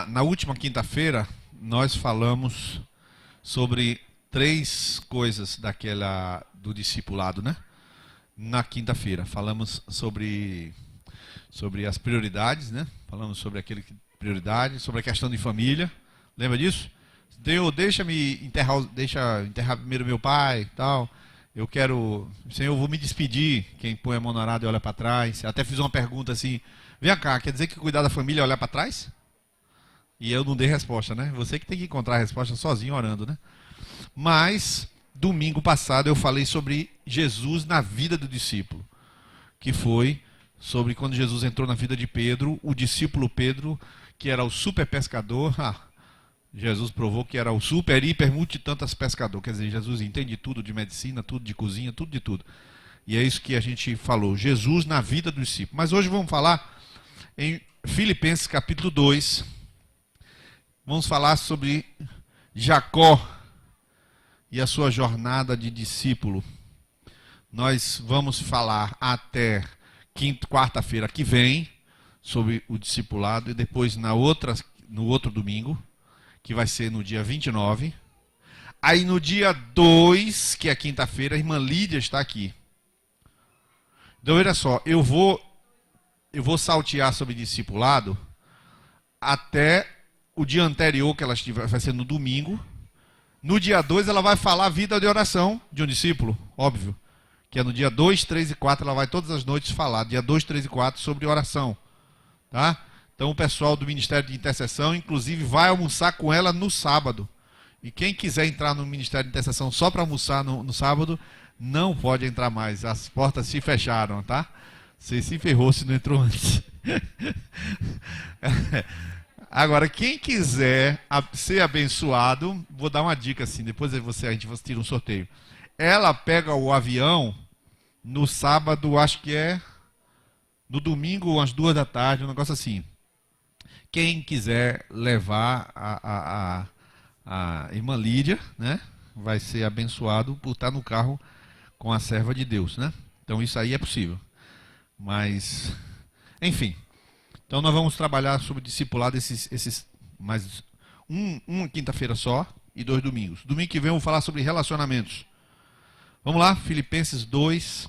Na última quinta-feira, nós falamos sobre três coisas do discipulado, né? Na quinta-feira, falamos sobre as prioridades, né? Falamos sobre prioridade, sobre a questão de família. Lembra disso? Deus, deixa enterrar primeiro meu pai, tal. Senhor, eu vou me despedir. Quem põe a mão no arado e olha para trás. Até fiz uma pergunta assim: vem cá, quer dizer que cuidar da família é olhar para trás? E eu não dei resposta, né? Você que tem que encontrar a resposta sozinho orando, né? Mas, domingo passado eu falei sobre Jesus na vida do discípulo. Que foi sobre quando Jesus entrou na vida de Pedro, o discípulo Pedro, que era o super pescador. Jesus provou que era o super, hiper, multitantas pescador. Quer dizer, Jesus entende tudo de medicina, tudo de cozinha, tudo de tudo. E é isso que a gente falou. Jesus na vida do discípulo. Mas hoje vamos falar em Filipenses capítulo 2. Vamos falar sobre Jacó e a sua jornada de discípulo. Nós vamos falar até quarta-feira que vem sobre o discipulado e depois no outro domingo, que vai ser no dia 29. Aí no dia 2, que é quinta-feira, a irmã Lídia está aqui. Então, olha só, eu vou saltear sobre discipulado até o dia anterior, que ela vai ser no domingo. No dia 2 ela vai falar a vida de oração de um discípulo, óbvio. Que é no dia 2, 3 e 4, ela vai todas as noites falar, dia 2, 3 e 4, sobre oração. Tá? Então o pessoal do Ministério de Intercessão, inclusive, vai almoçar com ela no sábado. E quem quiser entrar no Ministério de Intercessão só para almoçar no sábado, não pode entrar mais. As portas se fecharam, tá? Você se ferrou se não entrou antes. Agora, quem quiser ser abençoado, vou dar uma dica assim, depois a gente tira um sorteio. Ela pega o avião no sábado, acho que é no domingo, às 2 da tarde, um negócio assim. Quem quiser levar a irmã Lídia, né, vai ser abençoado por estar no carro com a serva de Deus, né? Então isso aí é possível. Mas, enfim. Então nós vamos trabalhar sobre discipulado mais uma quinta-feira só e 2 domingos. Domingo que vem eu vou falar sobre relacionamentos. Vamos lá, Filipenses 2.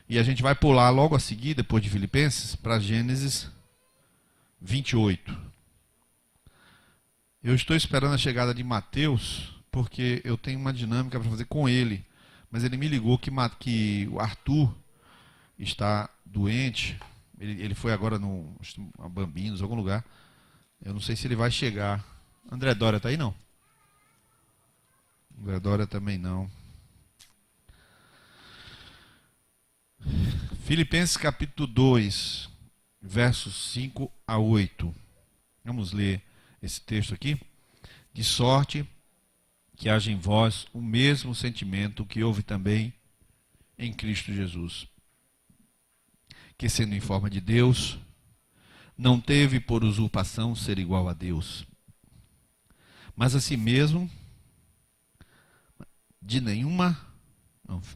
E a gente vai pular logo a seguir, depois de Filipenses, para Gênesis 28. Eu estou esperando a chegada de Mateus, porque eu tenho uma dinâmica para fazer com ele. Mas ele me ligou que o Arthur está doente. Ele foi agora no Bambinos, algum lugar. Eu não sei se ele vai chegar. André Dória está aí, não? André Dória também não. Filipenses capítulo 2, versos 5 a 8. Vamos ler esse texto aqui. De sorte que haja em vós o mesmo sentimento que houve também em Cristo Jesus, que sendo em forma de Deus, não teve por usurpação ser igual a Deus, mas a si mesmo,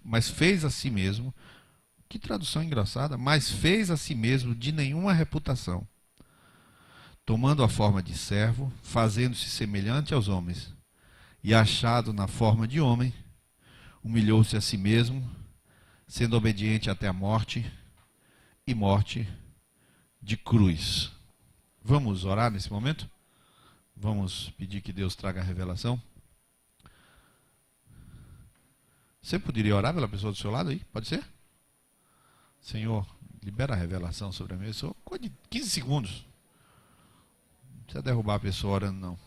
mas fez a si mesmo, que tradução engraçada, mas fez a si mesmo de nenhuma reputação, tomando a forma de servo, fazendo-se semelhante aos homens, e achado na forma de homem, humilhou-se a si mesmo, sendo obediente até a morte, e morte de cruz. Vamos orar nesse momento? Vamos pedir que Deus traga a revelação? Você poderia orar pela pessoa do seu lado aí? Pode ser? Senhor, libera a revelação sobre a minha pessoa. Coisa de 15 segundos. Não precisa derrubar a pessoa orando, não.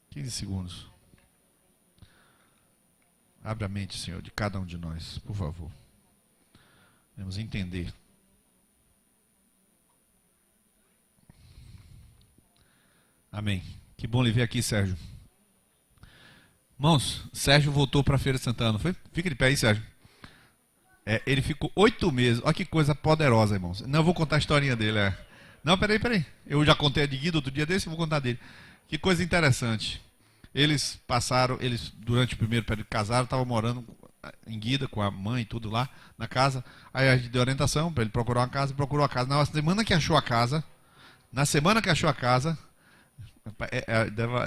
15 segundos. Abre a mente, Senhor, de cada um de nós, por favor. Vamos entender. Amém. Que bom lhe ver aqui, Sérgio. Irmãos, Sérgio voltou para a Feira de Santana, não foi? Fica de pé aí, Sérgio. Ele ficou 8 meses. Olha que coisa poderosa, irmãos. Não, eu vou contar a historinha dele. Não, peraí. Eu já contei a de Guido outro dia desse, eu vou contar dele. Que coisa interessante. Eles durante o primeiro período casaram, estavam morando em Guida com a mãe e tudo lá na casa. Aí a gente deu orientação para ele procurar uma casa, procurou a casa. Na semana que achou a casa, Na semana que achou a casa,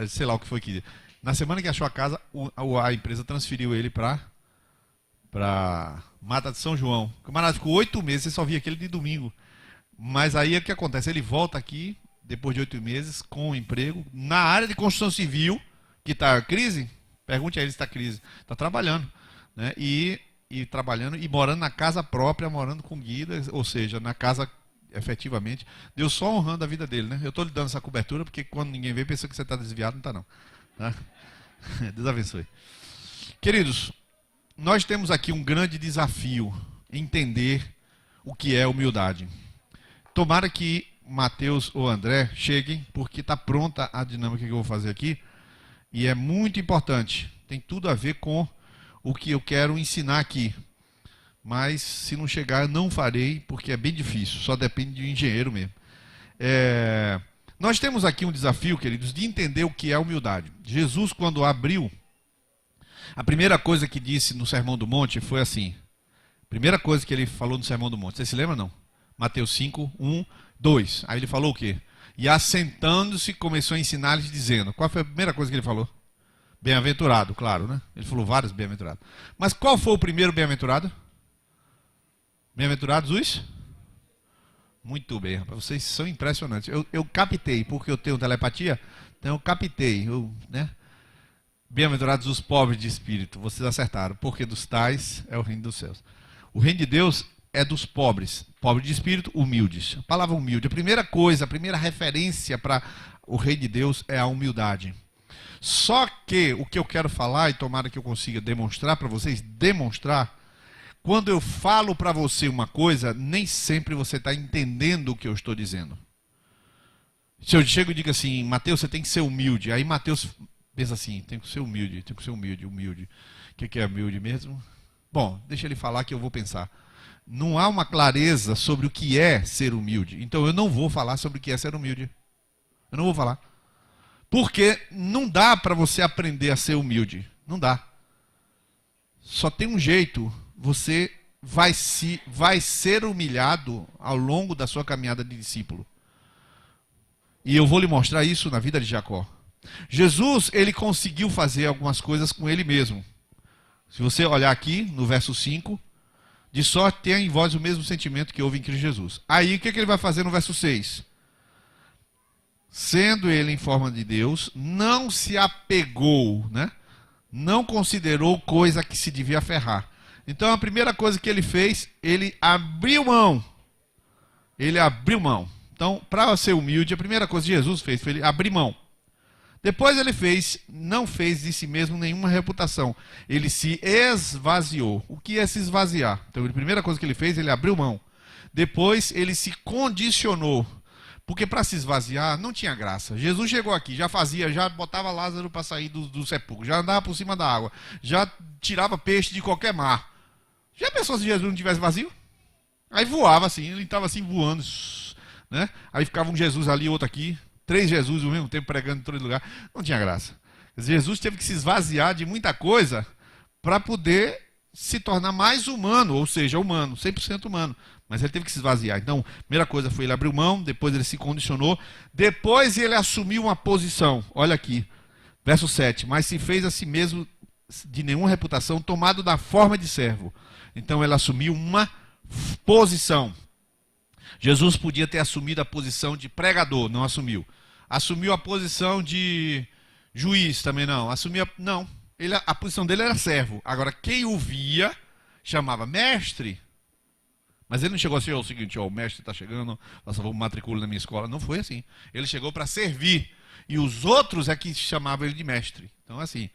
sei lá o que foi que. Na semana que achou a casa, a empresa transferiu ele para Mata de São João. O camarada ficou 8 meses, você só via aquele de domingo. Mas aí o que acontece? Ele volta aqui, depois de 8 meses, com um emprego, na área de construção civil, que está crise. Pergunte a ele se está crise. Está trabalhando. Né? E trabalhando e morando na casa própria, morando com guida, ou seja, na casa efetivamente. Deus só honrando a vida dele. Né? Eu estou lhe dando essa cobertura, porque quando ninguém vê, pensa que você está desviado, não está não. Tá? Deus abençoe. Queridos, nós temos aqui um grande desafio, entender o que é humildade. Tomara que Mateus ou André cheguem, porque está pronta a dinâmica que eu vou fazer aqui, e é muito importante, tem tudo a ver com o que eu quero ensinar aqui. Mas se não chegar, eu não farei, porque é bem difícil, só depende de um engenheiro mesmo. Nós temos aqui um desafio, queridos, de entender o que é humildade. Jesus, quando abriu, a primeira coisa que disse no Sermão do Monte foi assim. Primeira coisa que ele falou no Sermão do Monte. Você se lembra, não? Mateus 5, 1, 2. Aí ele falou o quê? E assentando-se, começou a ensinar-lhes, dizendo. Qual foi a primeira coisa que ele falou? Bem-aventurado, claro, né? Ele falou vários bem-aventurados. Mas qual foi o primeiro bem-aventurado? Bem-aventurados os? Muito bem, rapaz. Vocês são impressionantes. Eu captei, porque eu tenho telepatia, então eu captei, né? Bem-aventurados os pobres de espírito. Vocês acertaram, porque dos tais é o reino dos céus. O reino de Deus é dos pobres. Pobres de espírito, humildes. A palavra humilde. A primeira coisa, a primeira referência para o reino de Deus é a humildade. Só que o que eu quero falar, e tomara que eu consiga demonstrar para vocês, quando eu falo para você uma coisa, nem sempre você está entendendo o que eu estou dizendo. Se eu chego e digo assim, Mateus, você tem que ser humilde. Aí Mateus pensa assim, tem que ser humilde, humilde. O que é humilde mesmo? Bom, deixa ele falar que eu vou pensar. Não há uma clareza sobre o que é ser humilde. Então eu não vou falar sobre o que é ser humilde. Eu não vou falar. Porque não dá para você aprender a ser humilde. Não dá. Só tem um jeito. Você vai ser humilhado ao longo da sua caminhada de discípulo. E eu vou lhe mostrar isso na vida de Jacó. Jesus, ele conseguiu fazer algumas coisas com ele mesmo. Se você olhar aqui no verso 5, de sorte tenha em vós o mesmo sentimento que houve em Cristo Jesus. Aí o que ele vai fazer no verso 6? Sendo ele em forma de Deus, não se apegou, né? Não considerou coisa que se devia aferrar. Então a primeira coisa que ele fez, ele abriu mão. Ele abriu mão. Então, para ser humilde, a primeira coisa que Jesus fez foi ele abrir mão. Depois ele não fez de si mesmo nenhuma reputação. Ele se esvaziou. O que é se esvaziar? Então, a primeira coisa que ele fez, ele abriu mão. Depois ele se condicionou. Porque para se esvaziar não tinha graça. Jesus chegou aqui, já botava Lázaro para sair do sepulcro, já andava por cima da água, já tirava peixe de qualquer mar. Já pensou se Jesus não tivesse vazio? Aí voava assim, ele estava assim voando, né? Aí ficava um Jesus ali, outro aqui, 3 Jesus ao mesmo tempo pregando em todo lugar. Não tinha graça. Jesus teve que se esvaziar de muita coisa para poder se tornar mais humano, ou seja, humano, 100% humano. Mas ele teve que se esvaziar. Então, a primeira coisa foi ele abriu mão, depois ele se condicionou, depois ele assumiu uma posição. Olha aqui, verso 7. Mas se fez a si mesmo de nenhuma reputação, tomado da forma de servo. Então ele assumiu uma posição. Jesus podia ter assumido a posição de pregador, não assumiu. Assumiu a posição de juiz, também não. Não. A posição dele era servo. Agora, quem o via chamava mestre. Mas ele não chegou assim, o seguinte, o mestre está chegando, por favor, matricule na minha escola. Não foi assim. Ele chegou para servir. E os outros é que chamavam ele de mestre. Então, assim,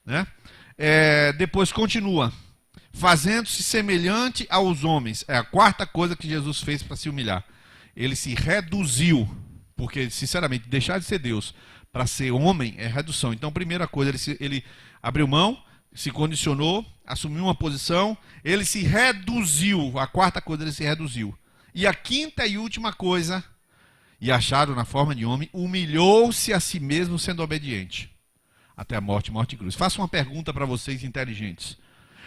né? Depois continua. Fazendo-se semelhante aos homens. É a quarta coisa que Jesus fez para se humilhar. Ele se reduziu. Porque, sinceramente, deixar de ser Deus para ser homem é redução. Então, primeira coisa, ele abriu mão, se condicionou, assumiu uma posição, ele se reduziu. A quarta coisa, ele se reduziu. E a quinta e última coisa, e achado na forma de homem, humilhou-se a si mesmo sendo obediente. Até a morte e cruz. Faço uma pergunta para vocês inteligentes.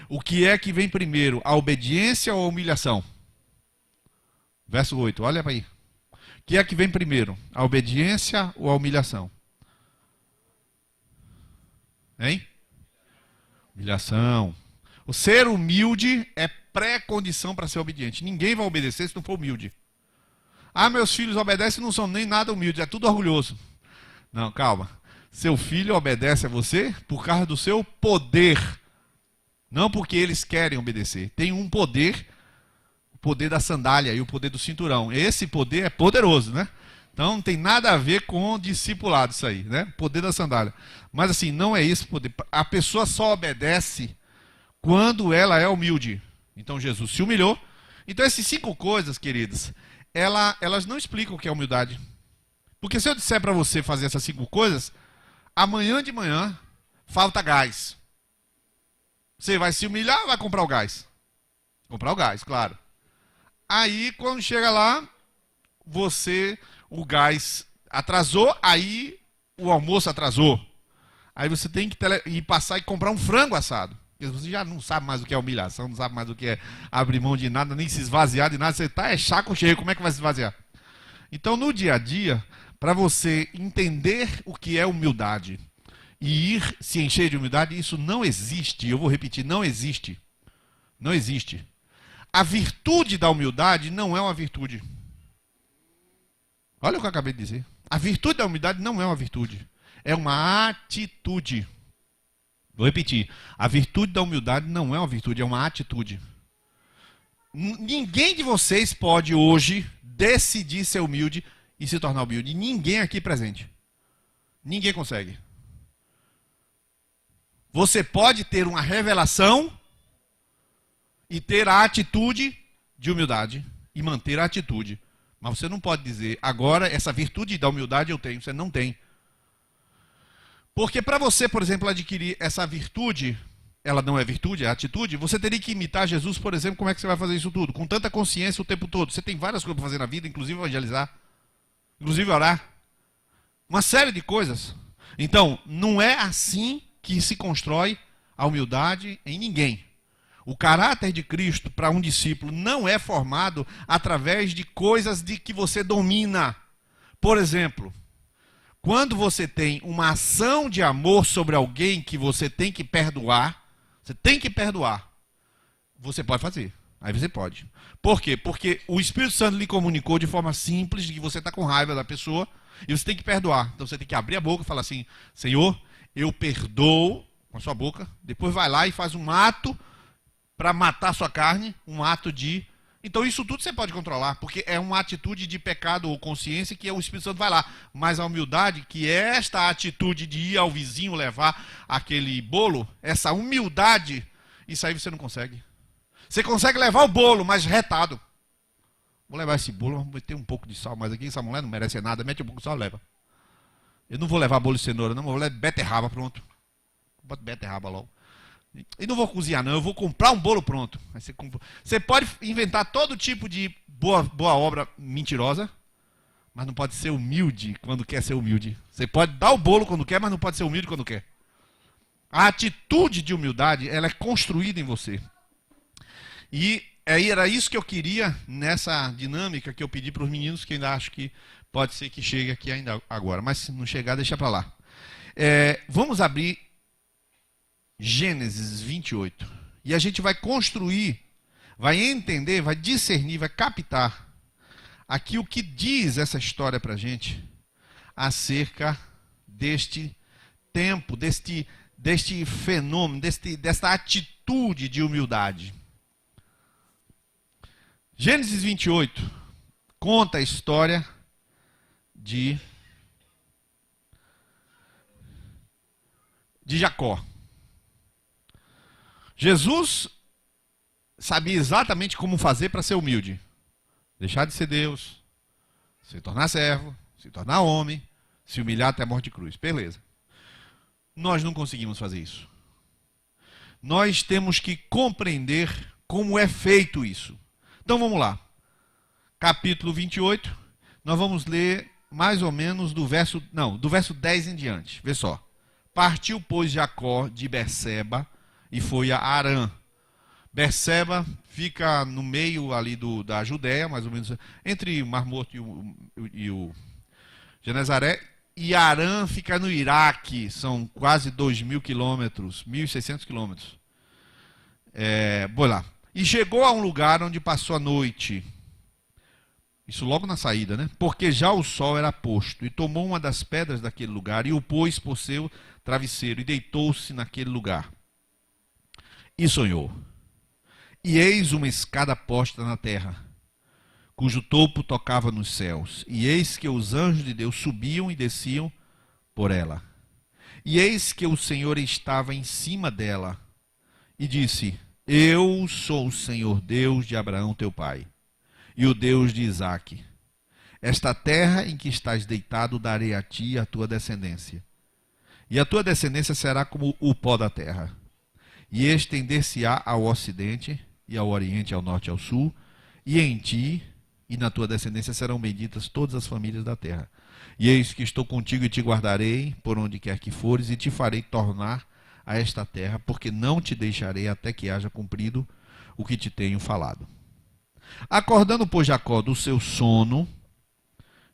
O que é que vem primeiro, a obediência ou a humilhação? Verso 8, olha para aí. que é que vem primeiro? A obediência ou a humilhação? Hein? Humilhação. O ser humilde é pré-condição para ser obediente. Ninguém vai obedecer se não for humilde. Ah, meus filhos obedecem e não são nem nada humildes, é tudo orgulhoso. Não, calma. Seu filho obedece a você por causa do seu poder. Não porque eles querem obedecer. Tem um poder, o poder da sandália e o poder do cinturão. Esse poder é poderoso, né? Então não tem nada a ver com discipulado isso aí, né? Poder da sandália. Mas assim, não é esse poder. A pessoa só obedece quando ela é humilde. Então Jesus se humilhou. Então essas 5 coisas, queridos, elas não explicam o que é humildade. Porque se eu disser para você fazer essas 5 coisas, amanhã de manhã falta gás. Você vai se humilhar ou vai comprar o gás? Comprar o gás, claro. Aí quando chega lá, o gás atrasou, aí o almoço atrasou. Aí você tem que ir passar e comprar um frango assado. Porque você já não sabe mais o que é humilhação, não sabe mais o que é abrir mão de nada, nem se esvaziar de nada. Você está saco cheio, como é que vai se esvaziar? Então, no dia a dia, para você entender o que é humildade e ir se encher de humildade, isso não existe. Eu vou repetir, não existe. Não existe. A virtude da humildade não é uma virtude. Olha o que eu acabei de dizer. A virtude da humildade não é uma virtude. É uma atitude. Vou repetir. A virtude da humildade não é uma virtude, é uma atitude. Ninguém de vocês pode hoje decidir ser humilde e se tornar humilde. Ninguém aqui presente. Ninguém consegue. Você pode ter uma revelação e ter a atitude de humildade e manter a atitude. Mas você não pode dizer, agora essa virtude da humildade eu tenho. Você não tem. Porque para você, por exemplo, adquirir essa virtude, ela não é virtude, é atitude, você teria que imitar Jesus, por exemplo, como é que você vai fazer isso tudo? Com tanta consciência o tempo todo. Você tem várias coisas para fazer na vida, inclusive evangelizar, inclusive orar. Uma série de coisas. Então, não é assim que se constrói a humildade em ninguém. O caráter de Cristo para um discípulo não é formado através de coisas de que você domina. Por exemplo, quando você tem uma ação de amor sobre alguém que você tem que perdoar, você pode fazer. Aí você pode. Por quê? Porque o Espírito Santo lhe comunicou de forma simples de que você está com raiva da pessoa e você tem que perdoar. Então você tem que abrir a boca e falar assim, Senhor, eu perdoo com a sua boca. Depois vai lá e faz um ato para matar a sua carne, um ato de... Então isso tudo você pode controlar, porque é uma atitude de pecado ou consciência que o Espírito Santo vai lá. Mas a humildade, que é esta atitude de ir ao vizinho levar aquele bolo, essa humildade, isso aí você não consegue. Você consegue levar o bolo, mas retado. Vou levar esse bolo, vamos meter um pouco de sal, mas aqui essa mulher não merece nada, mete um pouco de sal, leva. Eu não vou levar bolo de cenoura, não, vou levar beterraba, pronto. Bota beterraba logo. E não vou cozinhar, não. Eu vou comprar um bolo pronto. Aí você pode inventar todo tipo de boa obra mentirosa, mas não pode ser humilde quando quer ser humilde. Você pode dar o bolo quando quer, mas não pode ser humilde quando quer. A atitude de humildade, ela é construída em você. E era isso que eu queria nessa dinâmica que eu pedi para os meninos, que ainda acho que pode ser que chegue aqui ainda agora. Mas se não chegar, deixa para lá. Vamos abrir Gênesis 28. E a gente vai construir, vai entender, vai discernir, vai captar aqui o que diz essa história para a gente acerca deste tempo, deste fenômeno, desta atitude de humildade. Gênesis 28 conta a história de Jacó. Jesus sabia exatamente como fazer para ser humilde. Deixar de ser Deus, se tornar servo, se tornar homem, se humilhar até a morte de cruz. Beleza. Nós não conseguimos fazer isso. Nós temos que compreender como é feito isso. Então vamos lá. Capítulo 28, nós vamos ler mais ou menos do verso 10 em diante. Vê só. Partiu, pois, Jacó de Berseba e foi a Harã. Berseba fica no meio ali da Judéia, mais ou menos, entre o Mar Morto e o Genezaré. E Harã fica no Iraque, são quase 2.000 quilômetros, 1.600 quilômetros. Bom lá. E chegou a um lugar onde passou a noite. Isso logo na saída, né? Porque já o sol era posto. E tomou uma das pedras daquele lugar e o pôs por seu travesseiro e deitou-se naquele lugar. E sonhou. E eis uma escada posta na terra, cujo topo tocava nos céus. E eis que os anjos de Deus subiam e desciam por ela. E eis que o Senhor estava em cima dela. E disse: Eu sou o Senhor Deus de Abraão teu pai, e o Deus de Isaque. Esta terra em que estás deitado darei a ti e a tua descendência. E a tua descendência será como o pó da terra. E estender-se-á ao ocidente, e ao oriente, ao norte e ao sul. E em ti e na tua descendência serão benditas todas as famílias da terra. E eis que estou contigo e te guardarei por onde quer que fores, e te farei tornar a esta terra, porque não te deixarei até que haja cumprido o que te tenho falado. Acordando, pois, Jacó do seu sono,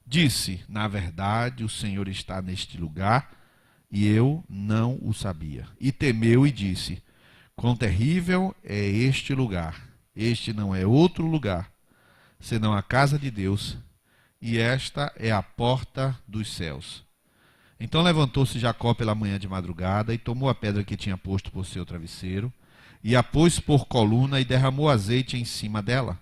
disse: Na verdade, o Senhor está neste lugar, e eu não o sabia. E temeu e disse: Quão terrível é este lugar! Este não é outro lugar, senão a casa de Deus, e esta é a porta dos céus. Então levantou-se Jacó pela manhã de madrugada, e tomou a pedra que tinha posto por seu travesseiro, e a pôs por coluna, e derramou azeite em cima dela.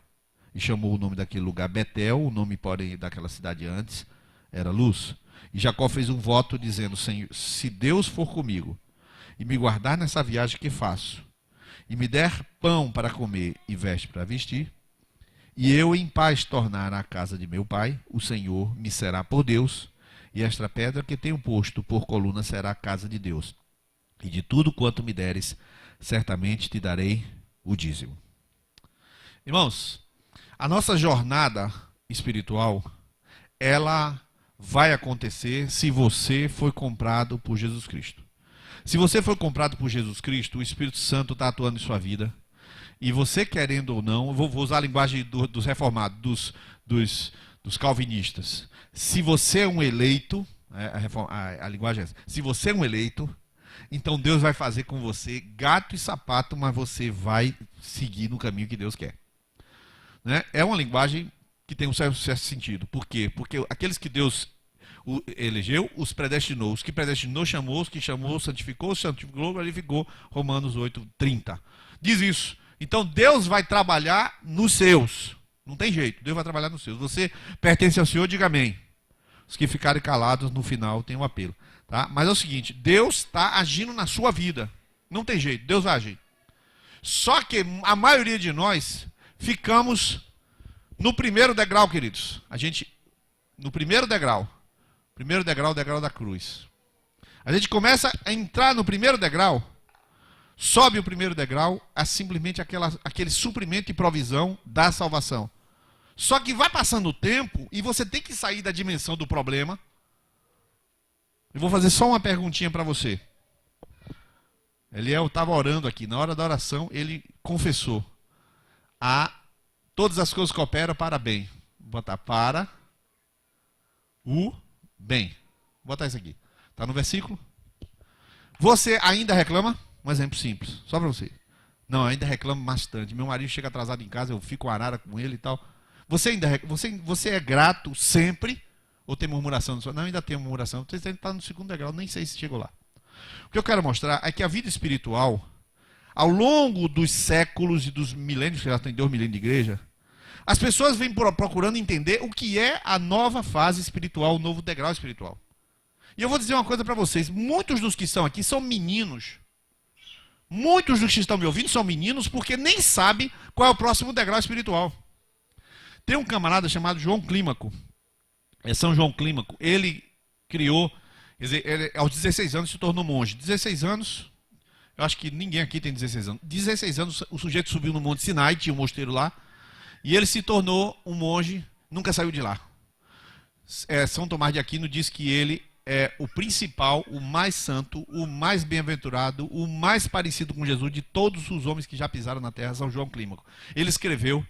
E chamou o nome daquele lugar Betel, o nome, porém, daquela cidade antes era Luz. E Jacó fez um voto, dizendo: Senhor, se Deus for comigo, e me guardar nessa viagem que faço, e me der pão para comer e veste para vestir, e eu em paz tornar à casa de meu pai, o Senhor me será por Deus, e esta pedra que tenho posto por coluna será a casa de Deus. E de tudo quanto me deres, certamente te darei o dízimo. Irmãos, a nossa jornada espiritual, ela vai acontecer se você foi comprado por Jesus Cristo. Se você foi comprado por Jesus Cristo, o Espírito Santo está atuando em sua vida. E você, querendo ou não, eu vou usar a linguagem dos reformados, dos calvinistas. Se você é um eleito, a linguagem é essa. Se você é um eleito, então Deus vai fazer com você gato e sapato, mas você vai seguir no caminho que Deus quer. Né? É uma linguagem que tem um certo sentido. Por quê? Porque aqueles que Deus elegeu, os predestinou. Os que predestinou, chamou. Os que chamou, santificou glorificou. Romanos 8:30. Diz isso. Então Deus vai trabalhar nos seus. Não tem jeito. Deus vai trabalhar nos seus. Você pertence ao Senhor, diga amém. Os que ficarem calados no final tem um apelo. Tá? Mas é o seguinte, Deus está agindo na sua vida. Não tem jeito, Deus vai agir. Só que a maioria de nós ficamos no primeiro degrau, queridos. No primeiro degrau. Primeiro degrau, o degrau da cruz. A gente começa a entrar no primeiro degrau, sobe o primeiro degrau, é simplesmente aquele suprimento e provisão da salvação. Só que vai passando o tempo e você tem que sair da dimensão do problema. Eu vou fazer só uma perguntinha para você. Eliel estava orando aqui, na hora da oração ele confessou: todas as coisas cooperam para bem. Vou botar para o bem. Vou botar isso aqui. Está no versículo? Você ainda reclama? Um exemplo simples, só para você. Não, ainda reclamo bastante. Meu marido chega atrasado em casa, eu fico arara com ele e tal. Você é grato sempre? Ou tem murmuração? Não, ainda tem murmuração. Você está no segundo degrau, nem sei se chegou lá. O que eu quero mostrar é que a vida espiritual, ao longo dos séculos e dos milênios, que já tem 2 milênios de igreja, as pessoas vêm procurando entender o que é a nova fase espiritual, o novo degrau espiritual. E eu vou dizer uma coisa para vocês. Muitos dos que estão aqui são meninos. Muitos dos que estão me ouvindo são meninos porque nem sabem qual é o próximo degrau espiritual. Tem um camarada chamado João Clímaco. É São João Clímaco. Ele criou, quer dizer, ele, aos 16 anos se tornou monge. 16 anos, eu acho que ninguém aqui tem 16 anos. 16 anos o sujeito subiu no Monte Sinai, tinha um mosteiro lá, e ele se tornou um monge, nunca saiu de lá. São Tomás de Aquino diz que ele é o principal, o mais santo, o mais bem-aventurado, o mais parecido com Jesus de todos os homens que já pisaram na terra, São João Clímaco. Ele escreveu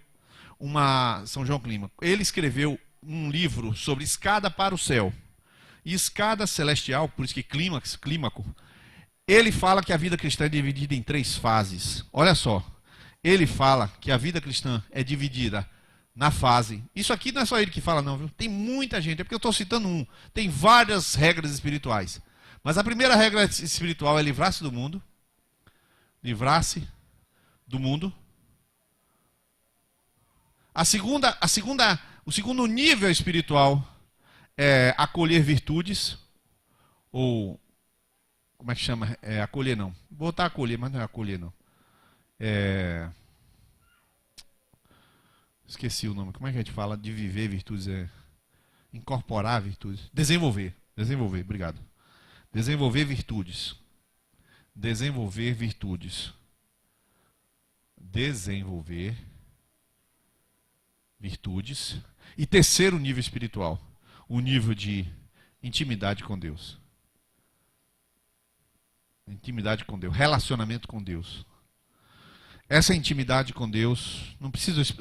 Ele escreveu um livro sobre escada para o céu. E escada celestial, por isso que clímaco, ele fala que a vida cristã é dividida em 3 fases. Olha só, ele fala que a vida cristã é dividida na fase. Isso aqui não é só ele que fala, não, viu? Tem muita gente, é porque eu estou citando um. Tem várias regras espirituais. Mas a primeira regra espiritual é livrar-se do mundo. Livrar-se do mundo. O segundo nível espiritual é acolher virtudes. Ou, como é que chama? Acolher não. Vou botar acolher, mas não é acolher não. Esqueci o nome. Como é que a gente fala de viver virtudes? Incorporar virtudes. Desenvolver, obrigado. Desenvolver virtudes. Desenvolver virtudes. Desenvolver virtudes. E terceiro nível espiritual, o nível de intimidade com Deus. Intimidade com Deus, relacionamento com Deus. Essa intimidade com Deus, não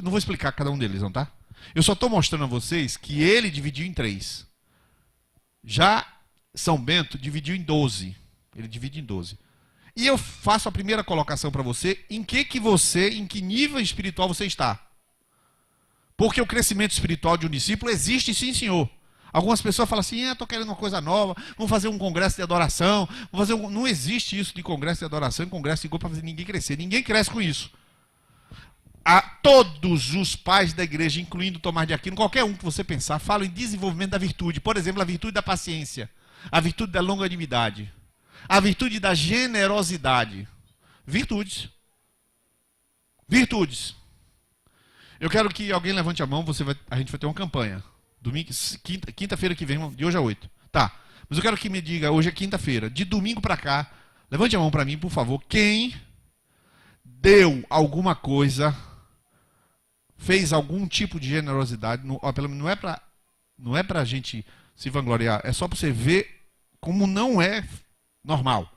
vou explicar cada um deles, não, tá? Eu só estou mostrando a vocês que ele dividiu em 3. Já São Bento dividiu em 12. Ele divide em 12. E eu faço a primeira colocação para você, em que nível espiritual você está. Porque o crescimento espiritual de um discípulo existe, sim, senhor. Algumas pessoas falam assim, estou querendo uma coisa nova, vamos fazer um congresso de adoração. Não existe isso de congresso de adoração e congresso de grupo para fazer ninguém crescer. Ninguém cresce com isso. A todos os pais da igreja, incluindo Tomás de Aquino, qualquer um que você pensar, falam em desenvolvimento da virtude. Por exemplo, a virtude da paciência, a virtude da longanimidade, a virtude da generosidade. Virtudes. Virtudes. Eu quero que alguém levante a mão, a gente vai ter uma campanha. Quinta-feira que vem, de hoje a 8. Tá, mas eu quero que me diga, hoje é quinta-feira, de domingo para cá, levante a mão para mim, por favor, quem deu alguma coisa, fez algum tipo de generosidade, não é pra gente se vangloriar, é só para você ver como não é normal.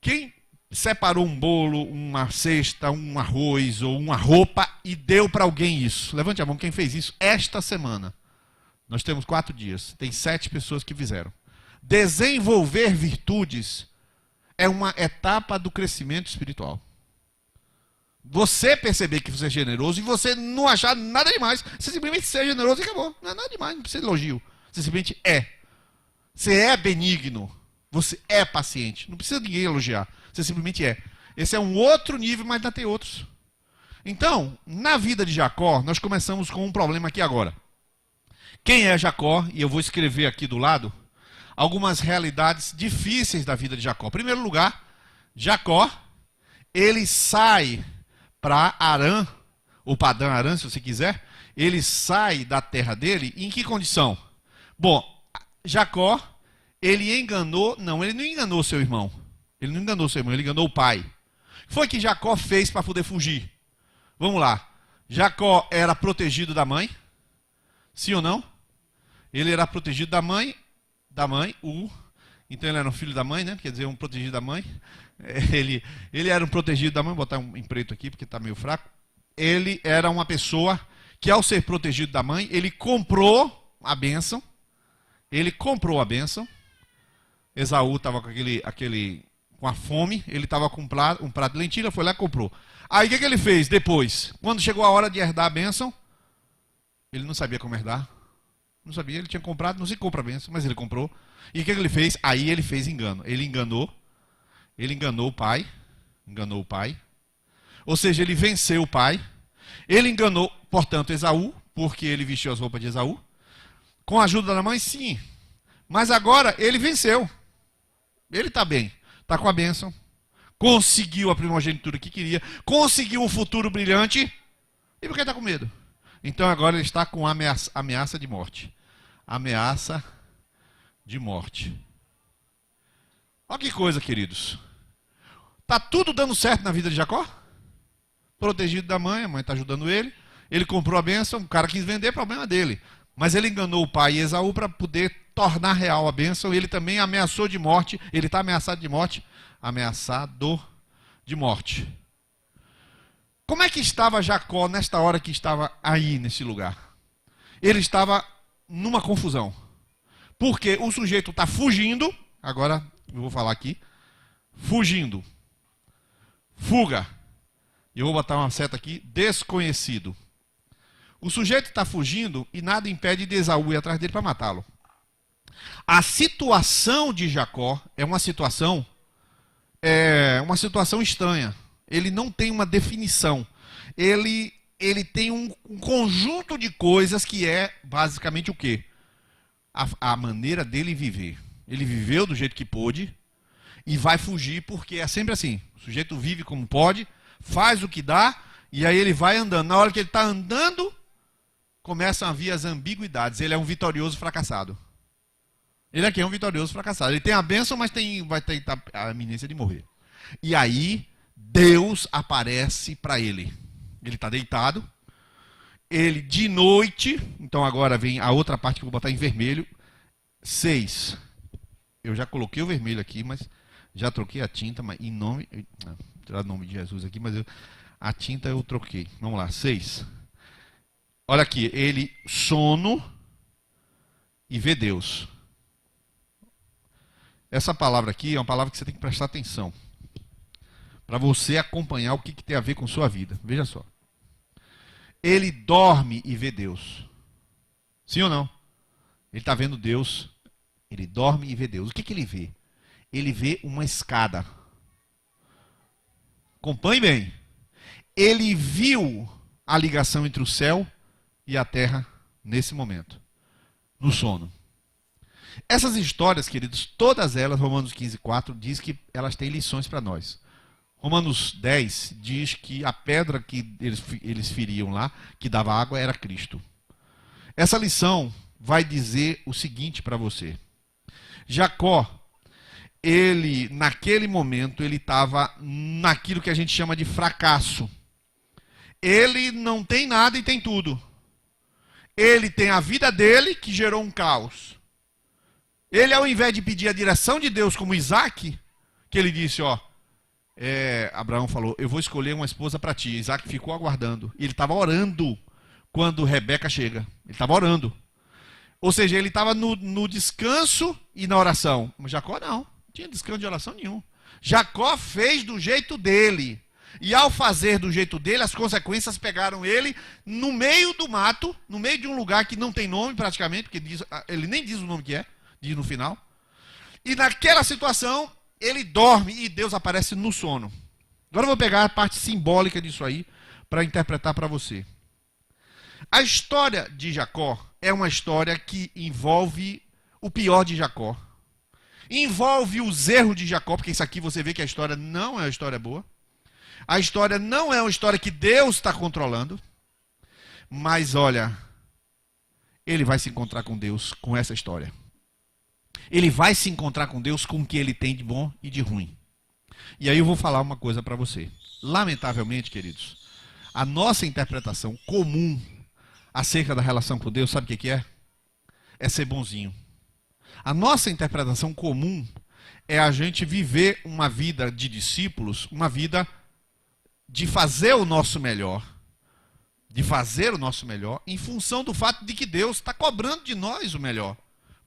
Quem separou um bolo, uma cesta, um arroz ou uma roupa e deu para alguém isso? Levante a mão quem fez isso esta semana. Nós temos 4 dias, tem 7 pessoas que fizeram. Desenvolver virtudes é uma etapa do crescimento espiritual. Você perceber que você é generoso e você não achar nada demais, você simplesmente ser generoso e acabou. Não é nada demais, não precisa de elogio. Você simplesmente é. Você é benigno. Você é paciente. Não precisa de ninguém elogiar. Você simplesmente é. Esse é um outro nível, mas ainda tem outros. Então, na vida de Jacó, nós começamos com um problema aqui agora. Quem é Jacó? E eu vou escrever aqui do lado algumas realidades difíceis da vida de Jacó. Em primeiro lugar, Jacó, ele sai para Harã, ou Padã Harã, se você quiser. Ele sai da terra dele em que condição? Bom, Jacó, ele não enganou seu irmão. Ele não enganou seu irmão, ele enganou o pai. O que foi que Jacó fez para poder fugir? Vamos lá. Jacó era protegido da mãe? Sim ou não? Ele era protegido da mãe, então ele era um filho da mãe, né? Quer dizer, um protegido da mãe. Ele era um protegido da mãe, vou botar em preto aqui porque está meio fraco. Ele era uma pessoa que, ao ser protegido da mãe, ele comprou a bênção. Esaú estava com a fome, ele estava com um prato de lentilha, foi lá e comprou. Aí o que ele fez depois? Quando chegou a hora de herdar a bênção, ele não sabia como herdar. Não sabia, ele tinha comprado, não se compra a bênção, mas ele comprou. E o que ele fez? Aí ele fez engano. Ele enganou o pai. Ou seja, ele venceu o pai. Ele enganou, portanto, Esaú, porque ele vestiu as roupas de Esaú. Com a ajuda da mãe, sim. Mas agora ele venceu. Ele está bem. Está com a bênção. Conseguiu a primogenitura que queria. Conseguiu um futuro brilhante. E por que está com medo? Então agora ele está com ameaça de morte. Ameaça de morte. Olha que coisa, queridos. Está tudo dando certo na vida de Jacó? Protegido da mãe, a mãe está ajudando ele. Ele comprou a bênção, o cara quis vender, problema dele. Mas ele enganou o pai e Esaú para poder tornar real a bênção, ele também ameaçou de morte, ele está ameaçado de morte, ameaçado de morte. Como é que estava Jacó nesta hora que estava aí, nesse lugar? Ele estava numa confusão. Porque o sujeito está fugindo, agora eu vou falar aqui, fugindo, fuga, e eu vou botar uma seta aqui, desconhecido. O sujeito está fugindo e nada impede de Esaú ir atrás dele para matá-lo. A situação de Jacó é uma situação estranha. Ele não tem uma definição. Ele tem um conjunto de coisas que é basicamente o quê? A maneira dele viver. Ele viveu do jeito que pôde e vai fugir porque é sempre assim. O sujeito vive como pode, faz o que dá e aí ele vai andando. Na hora que ele está andando, começam a vir as ambiguidades. Ele é um vitorioso fracassado. Ele aqui é um vitorioso fracassado. Ele tem a bênção, mas vai ter a iminência de morrer. E aí, Deus aparece para ele. Ele está deitado. Ele, de noite, então agora vem a outra parte que eu vou botar em vermelho. 6. Eu já coloquei o vermelho aqui, mas já troquei a tinta, mas em nome... Vou tirar o nome de Jesus aqui, mas a tinta eu troquei. Vamos lá, 6. Olha aqui, ele sono e vê Deus. Essa palavra aqui é uma palavra que você tem que prestar atenção. Para você acompanhar o que tem a ver com sua vida. Veja só. Ele dorme e vê Deus. Sim ou não? Ele está vendo Deus. Ele dorme e vê Deus. O que ele vê? Ele vê uma escada. Acompanhe bem. Ele viu a ligação entre o céu e a terra nesse momento. No sono. Essas histórias, queridos, todas elas, Romanos 15:4, diz que elas têm lições para nós. Romanos 10 diz que a pedra que eles feriam lá, que dava água, era Cristo. Essa lição vai dizer o seguinte para você. Jacó, ele, naquele momento, ele estava naquilo que a gente chama de fracasso. Ele não tem nada e tem tudo. Ele tem a vida dele, que gerou um caos. Ele, ao invés de pedir a direção de Deus como Isaac, que ele disse, Abraão falou, eu vou escolher uma esposa para ti. Isaac ficou aguardando. E ele estava orando quando Rebeca chega. Ele estava orando. Ou seja, ele estava no descanso e na oração. Mas Jacó não tinha descanso de oração nenhum. Jacó fez do jeito dele. E ao fazer do jeito dele, as consequências pegaram ele no meio do mato, no meio de um lugar que não tem nome praticamente, porque ele nem diz o nome que é, diz no final. E naquela situação, ele dorme e Deus aparece no sono. Agora eu vou pegar a parte simbólica disso aí para interpretar para você. A história de Jacó é uma história que envolve o pior de Jacó. Envolve os erros de Jacó, porque isso aqui você vê que a história não é uma história boa. A história não é uma história que Deus está controlando. Mas olha, ele vai se encontrar com Deus com essa história. Ele vai se encontrar com Deus com o que ele tem de bom e de ruim. E aí eu vou falar uma coisa para você. Lamentavelmente, queridos, a nossa interpretação comum acerca da relação com Deus, sabe o que é? É ser bonzinho. A nossa interpretação comum é a gente viver uma vida de discípulos, uma vida de fazer o nosso melhor. De fazer o nosso melhor em função do fato de que Deus está cobrando de nós o melhor.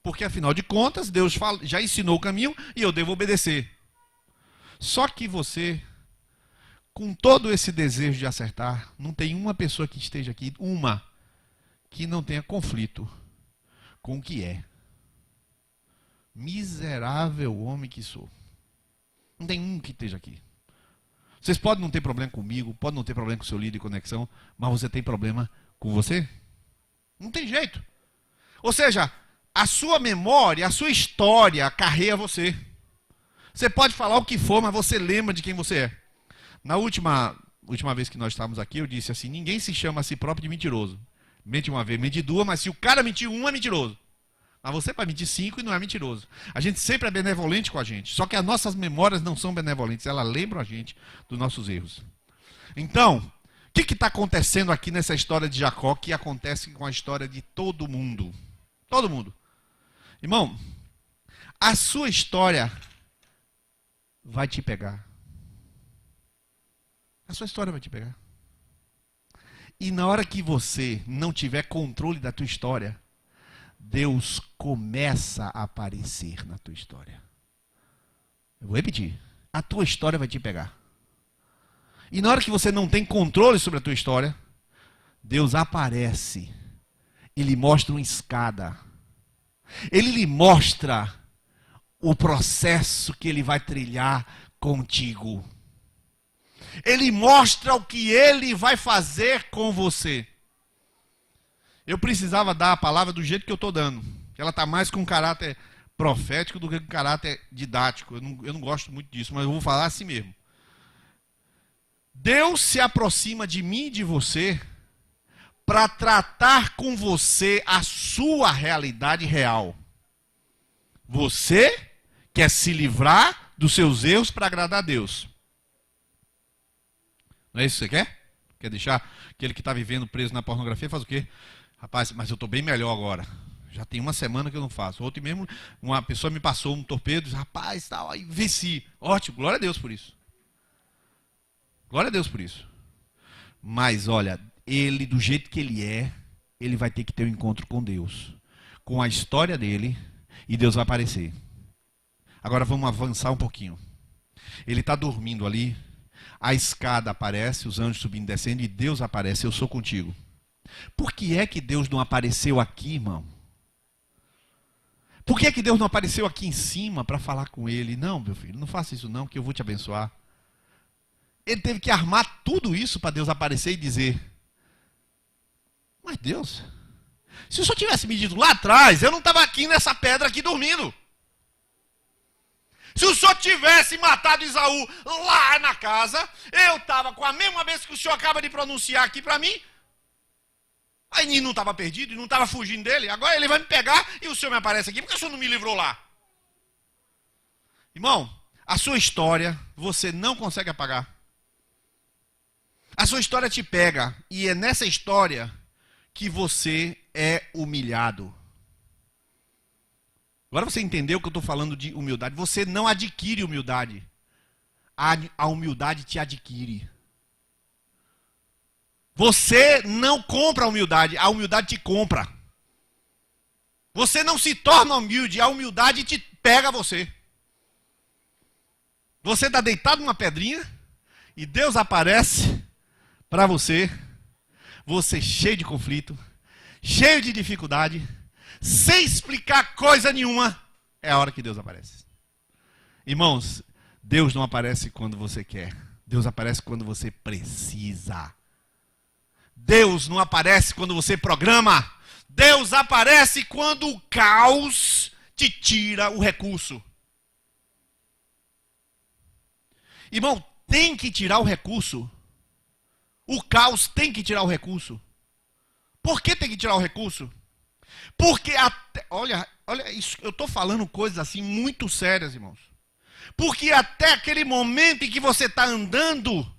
Porque, afinal de contas, Deus já ensinou o caminho e eu devo obedecer. Só que você, com todo esse desejo de acertar, não tem uma pessoa que esteja aqui, que não tenha conflito com o que é. Miserável homem que sou. Não tem um que esteja aqui. Vocês podem não ter problema comigo, podem não ter problema com o seu líder de conexão, mas você tem problema com você? Não tem jeito. Ou seja, a sua memória, a sua história carrega você. Você pode falar o que for, mas você lembra de quem você é. Na última vez que nós estávamos aqui, eu disse assim, ninguém se chama a si próprio de mentiroso. Mente uma vez, mente duas, mas se o cara mentir um, é mentiroso. Mas você pode mentir 5 e não é mentiroso. A gente sempre é benevolente com a gente. Só que as nossas memórias não são benevolentes. Elas lembram a gente dos nossos erros. Então, o que está acontecendo aqui nessa história de Jacó que acontece com a história de todo mundo? Todo mundo. Irmão, a sua história vai te pegar. A sua história vai te pegar. E na hora que você não tiver controle da tua história, Deus começa a aparecer na tua história. Eu vou repetir. A tua história vai te pegar. E na hora que você não tem controle sobre a tua história, Deus aparece. Ele mostra uma escada. Ele lhe mostra o processo que ele vai trilhar contigo. Ele mostra o que ele vai fazer com você. Eu precisava dar a palavra do jeito que eu estou dando. Ela está mais com caráter profético do que com caráter didático. Eu não gosto muito disso, mas eu vou falar assim mesmo. Deus se aproxima de mim e de você para tratar com você a sua realidade real. Você quer se livrar dos seus erros para agradar a Deus. Não é isso que você quer? Quer deixar aquele que está vivendo preso na pornografia, faz o quê? Rapaz, mas eu estou bem melhor agora. Já tem uma semana que eu não faço. Ontem mesmo, uma pessoa me passou um torpedo, disse, rapaz, tal, aí venci. Ótimo, glória a Deus por isso. Glória a Deus por isso. Mas olha, ele, do jeito que ele é, ele vai ter que ter um encontro com Deus. Com a história dele, e Deus vai aparecer. Agora vamos avançar um pouquinho. Ele está dormindo ali, a escada aparece, os anjos subindo e descendo, e Deus aparece, eu sou contigo. Por que é que Deus não apareceu aqui, irmão? Por que é que Deus não apareceu aqui em cima para falar com ele? Não, meu filho, não faça isso não, que eu vou te abençoar. Ele teve que armar tudo isso para Deus aparecer e dizer, mas Deus, se o senhor tivesse me dito lá atrás, eu não estava aqui nessa pedra aqui dormindo. Se o senhor tivesse matado Esaú lá na casa, eu estava com a mesma bênção que o senhor acaba de pronunciar aqui para mim. Aí não estava perdido e não estava fugindo dele. Agora ele vai me pegar e o senhor me aparece aqui. Por que o senhor não me livrou lá? Irmão, a sua história você não consegue apagar. A sua história te pega. E é nessa história que você é humilhado. Agora você entendeu que eu estou falando de humildade. Você não adquire humildade. A humildade te adquire. Você não compra a humildade te compra. Você não se torna humilde, a humildade te pega você. Você está deitado numa pedrinha e Deus aparece para você, você cheio de conflito, cheio de dificuldade, sem explicar coisa nenhuma, é a hora que Deus aparece. Irmãos, Deus não aparece quando você quer, Deus aparece quando você precisa. Deus não aparece quando você programa. Deus aparece quando o caos te tira o recurso. Irmão, tem que tirar o recurso. O caos tem que tirar o recurso. Por que tem que tirar o recurso? Porque até, olha isso, eu estou falando coisas assim muito sérias, irmãos. Porque até aquele momento em que você está andando,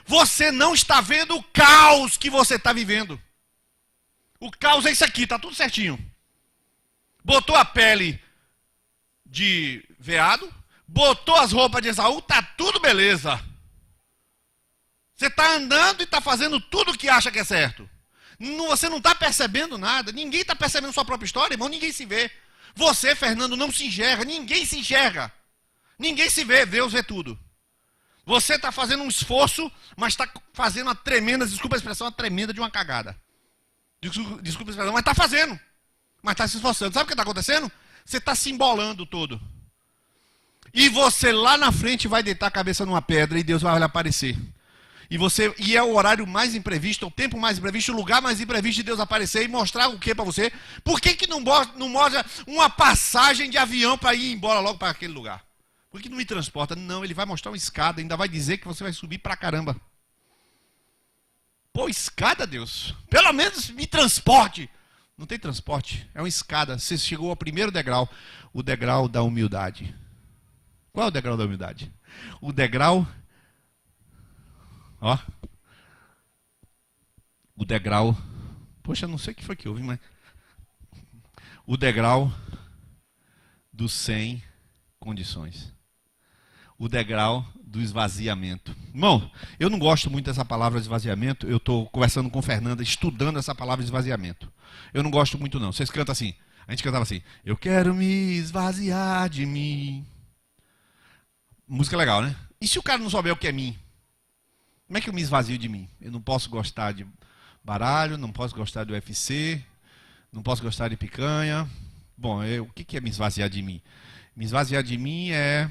você não está vendo o caos que você está vivendo. O caos é isso aqui, está tudo certinho. Botou a pele de veado, botou as roupas de Esaú, está tudo beleza. Você está andando e está fazendo tudo o que acha que é certo. Você não está percebendo nada, ninguém está percebendo sua própria história, irmão, ninguém se vê. Você, Fernando, não se enxerga, ninguém se enxerga. Ninguém se vê, Deus vê tudo. Você está fazendo um esforço, mas está fazendo uma tremenda, desculpa a expressão, uma tremenda de uma cagada. Desculpa a expressão, mas está fazendo. Mas está se esforçando. Sabe o que está acontecendo? Você está se embolando todo. E você lá na frente vai deitar a cabeça numa pedra e Deus vai lhe aparecer. E é o horário mais imprevisto, o tempo mais imprevisto, o lugar mais imprevisto de Deus aparecer e mostrar o que para você? Por que não mostra uma passagem de avião para ir embora logo para aquele lugar? Por que não me transporta? Não, ele vai mostrar uma escada, ainda vai dizer que você vai subir pra caramba. Pô, escada, Deus. Pelo menos me transporte. Não tem transporte, é uma escada. Você chegou ao primeiro degrau, o degrau da humildade. Qual é o degrau da humildade? O degrau... Ó. O degrau... Poxa, não sei o que foi que houve, mas... O degrau do sem condições. O degrau do esvaziamento. Irmão, eu não gosto muito dessa palavra esvaziamento. Eu estou conversando com Fernanda, estudando essa palavra esvaziamento. Eu não gosto muito não. Vocês cantam assim. A gente cantava assim. Eu quero me esvaziar de mim. Música legal, né? E se o cara não souber o que é mim? Como é que eu me esvazio de mim? Eu não posso gostar de baralho, não posso gostar do UFC, não posso gostar de picanha. Bom, o que é me esvaziar de mim? Me esvaziar de mim é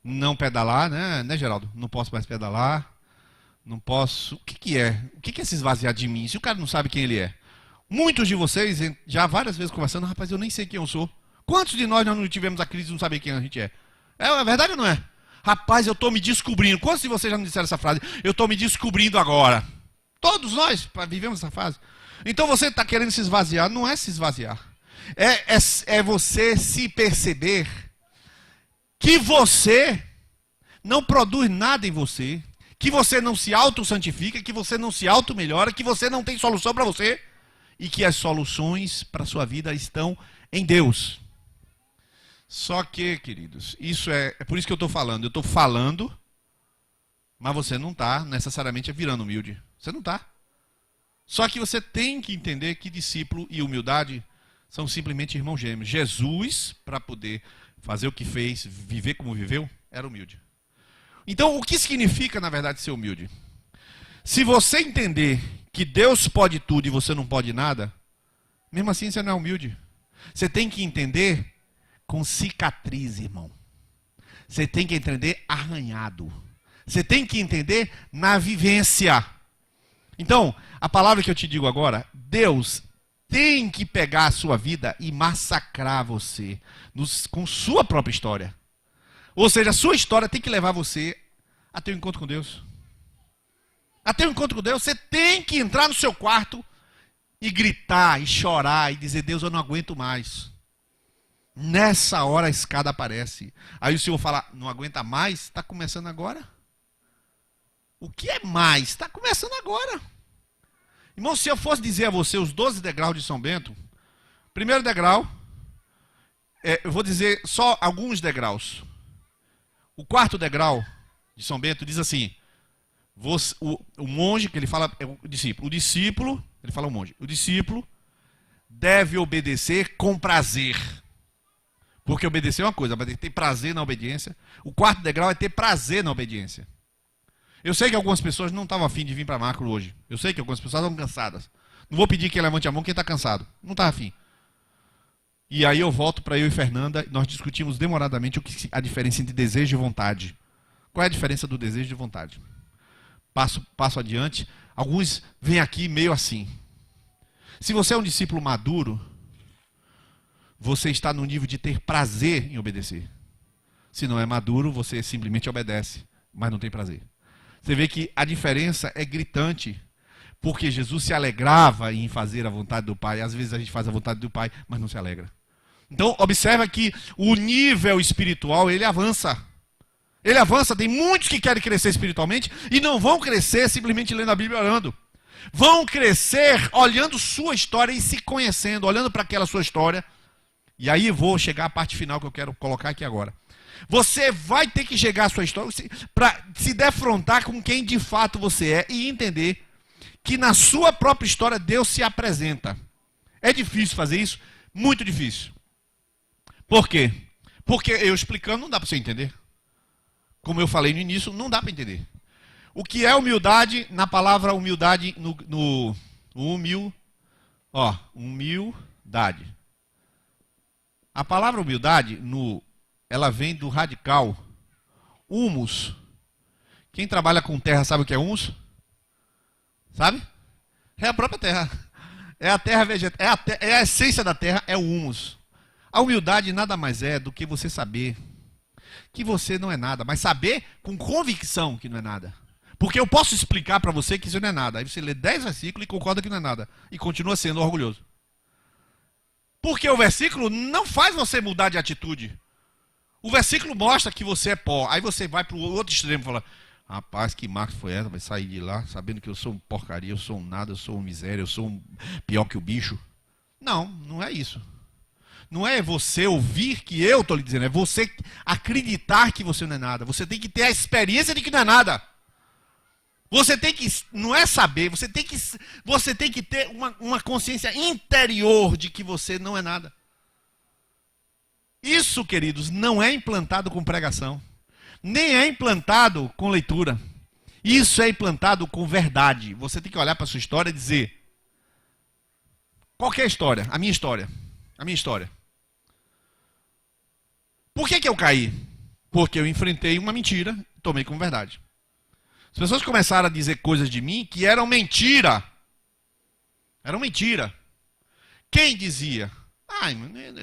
não pedalar, né, Geraldo? Não posso mais pedalar. Não posso. O que é? O que é se esvaziar de mim? Se o cara não sabe quem ele é. Muitos de vocês, já várias vezes conversando, rapaz, eu nem sei quem eu sou. Quantos de nós não tivemos a crise de não saber quem a gente é? É verdade ou não é? Rapaz, eu estou me descobrindo. Quantos de vocês já não disseram essa frase? Eu estou me descobrindo agora. Todos nós vivemos essa fase. Então você está querendo se esvaziar. Não é se esvaziar. É você se perceber que você não produz nada em você, que você não se auto-santifica, que você não se auto-melhora, que você não tem solução para você e que as soluções para a sua vida estão em Deus. Só que, queridos, isso é por isso que eu estou falando. Eu estou falando, mas você não está necessariamente virando humilde. Você não está. Só que você tem que entender que discípulo e humildade são simplesmente irmãos gêmeos. Jesus, para poder fazer o que fez, viver como viveu, era humilde. Então, o que significa, na verdade, ser humilde? Se você entender que Deus pode tudo e você não pode nada, mesmo assim você não é humilde. Você tem que entender com cicatriz, irmão. Você tem que entender arranhado. Você tem que entender na vivência. Então, a palavra que eu te digo agora, Deus tem que pegar a sua vida e massacrar você com sua própria história. Ou seja, a sua história tem que levar você a ter um encontro com Deus. A ter um encontro com Deus, você tem que entrar no seu quarto e gritar, e chorar, e dizer, Deus, eu não aguento mais. Nessa hora a escada aparece. Aí o Senhor fala, não aguenta mais? Está começando agora? O que é mais? Está começando agora. Irmão, se eu fosse dizer a você os 12 degraus de São Bento, primeiro degrau, eu vou dizer só alguns degraus. O quarto degrau de São Bento diz assim, o monge, que ele fala, é o discípulo, ele fala o monge, o discípulo deve obedecer com prazer. Porque obedecer é uma coisa, mas tem que ter prazer na obediência. O quarto degrau é ter prazer na obediência. Eu sei que algumas pessoas não estavam afim de vir para Macro hoje. Eu sei que algumas pessoas estavam cansadas. Não vou pedir que levante a mão quem está cansado. Não está afim. E aí eu volto para eu e Fernanda, nós discutimos demoradamente a diferença entre desejo e vontade. Qual é a diferença do desejo e vontade? Passo adiante. Alguns vêm aqui meio assim. Se você é um discípulo maduro, você está no nível de ter prazer em obedecer. Se não é maduro, você simplesmente obedece, mas não tem prazer. Você vê que a diferença é gritante, porque Jesus se alegrava em fazer a vontade do Pai. Às vezes a gente faz a vontade do Pai, mas não se alegra. Então, observa que o nível espiritual, ele avança. Ele avança, tem muitos que querem crescer espiritualmente e não vão crescer simplesmente lendo a Bíblia e orando. Vão crescer olhando sua história e se conhecendo, olhando para aquela sua história. E aí vou chegar à parte final que eu quero colocar aqui agora. Você vai ter que chegar à sua história para se defrontar com quem de fato você é e entender que na sua própria história Deus se apresenta. É difícil fazer isso? Muito difícil. Por quê? Porque eu explicando não dá para você entender. Como eu falei no início, não dá para entender. O que é humildade, na palavra humildade, humildade. A palavra humildade, ela vem do radical humus. Quem trabalha com terra sabe o que é humus? Sabe? É a própria terra. É a terra vegetal. É a essência da terra, é o humus. A humildade nada mais é do que você saber que você não é nada, mas saber com convicção que não é nada. Porque eu posso explicar para você que isso não é nada. Aí você lê 10 versículos e concorda que não é nada. E continua sendo orgulhoso. Porque o versículo não faz você mudar de atitude. O versículo mostra que você é pó. Aí você vai para o outro extremo e fala, rapaz, que marca foi essa? Vai sair de lá sabendo que eu sou um porcaria, eu sou um nada, eu sou um miséria, eu sou pior que o bicho. Não, não é isso. Não é você ouvir que eu estou lhe dizendo, é você acreditar que você não é nada. Você tem que ter a experiência de que não é nada. Você tem que, não é saber, você tem que ter uma consciência interior de que você não é nada. Isso, queridos, não é implantado com pregação. Nem é implantado com leitura. Isso é implantado com verdade. Você tem que olhar para a sua história e dizer: qual que é a história? A minha história. A minha história. Por que eu caí? Porque eu enfrentei uma mentira e tomei como verdade. As pessoas começaram a dizer coisas de mim que eram mentira. Eram mentira. Quem dizia?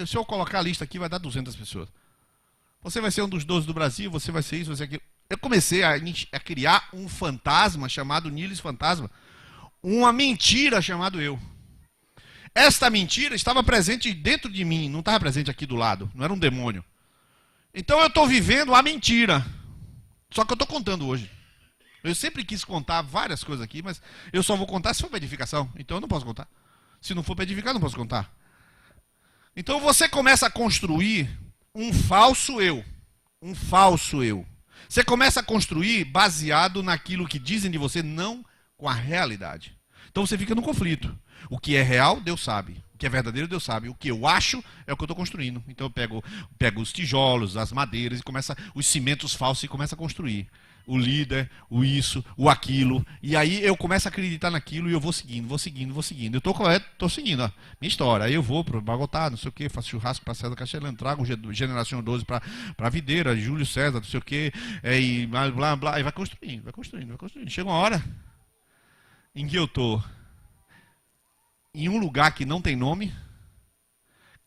Se eu colocar a lista aqui, vai dar 200 pessoas. Você vai ser um dos 12 do Brasil, você vai ser isso, você aquilo. Eu comecei a criar um fantasma chamado Nilis Fantasma. Uma mentira chamado eu. Esta mentira estava presente dentro de mim, não estava presente aqui do lado. Não era um demônio. Então eu estou vivendo a mentira. Só que eu estou contando hoje. Eu sempre quis contar várias coisas aqui, mas eu só vou contar se for para edificação. Então eu não posso contar. Se não for para edificar, eu não posso contar. Então você começa a construir um falso eu. Um falso eu. Você começa a construir baseado naquilo que dizem de você, não com a realidade. Então você fica no conflito. O que é real, Deus sabe. O que é verdadeiro, Deus sabe. O que eu acho é o que eu estou construindo. Então eu pego os tijolos, as madeiras, e começa os cimentos falsos e começa a construir. O líder, o isso, o aquilo. E aí eu começo a acreditar naquilo e eu vou seguindo. Eu estou seguindo, ó, minha história. Aí eu vou para o Bagotá, não sei o quê, faço churrasco para César Castelano, trago Generação 12 para a Videira, Júlio César, não sei o quê, e blá, blá, blá. E vai construindo. Chega uma hora em que eu estou em um lugar que não tem nome,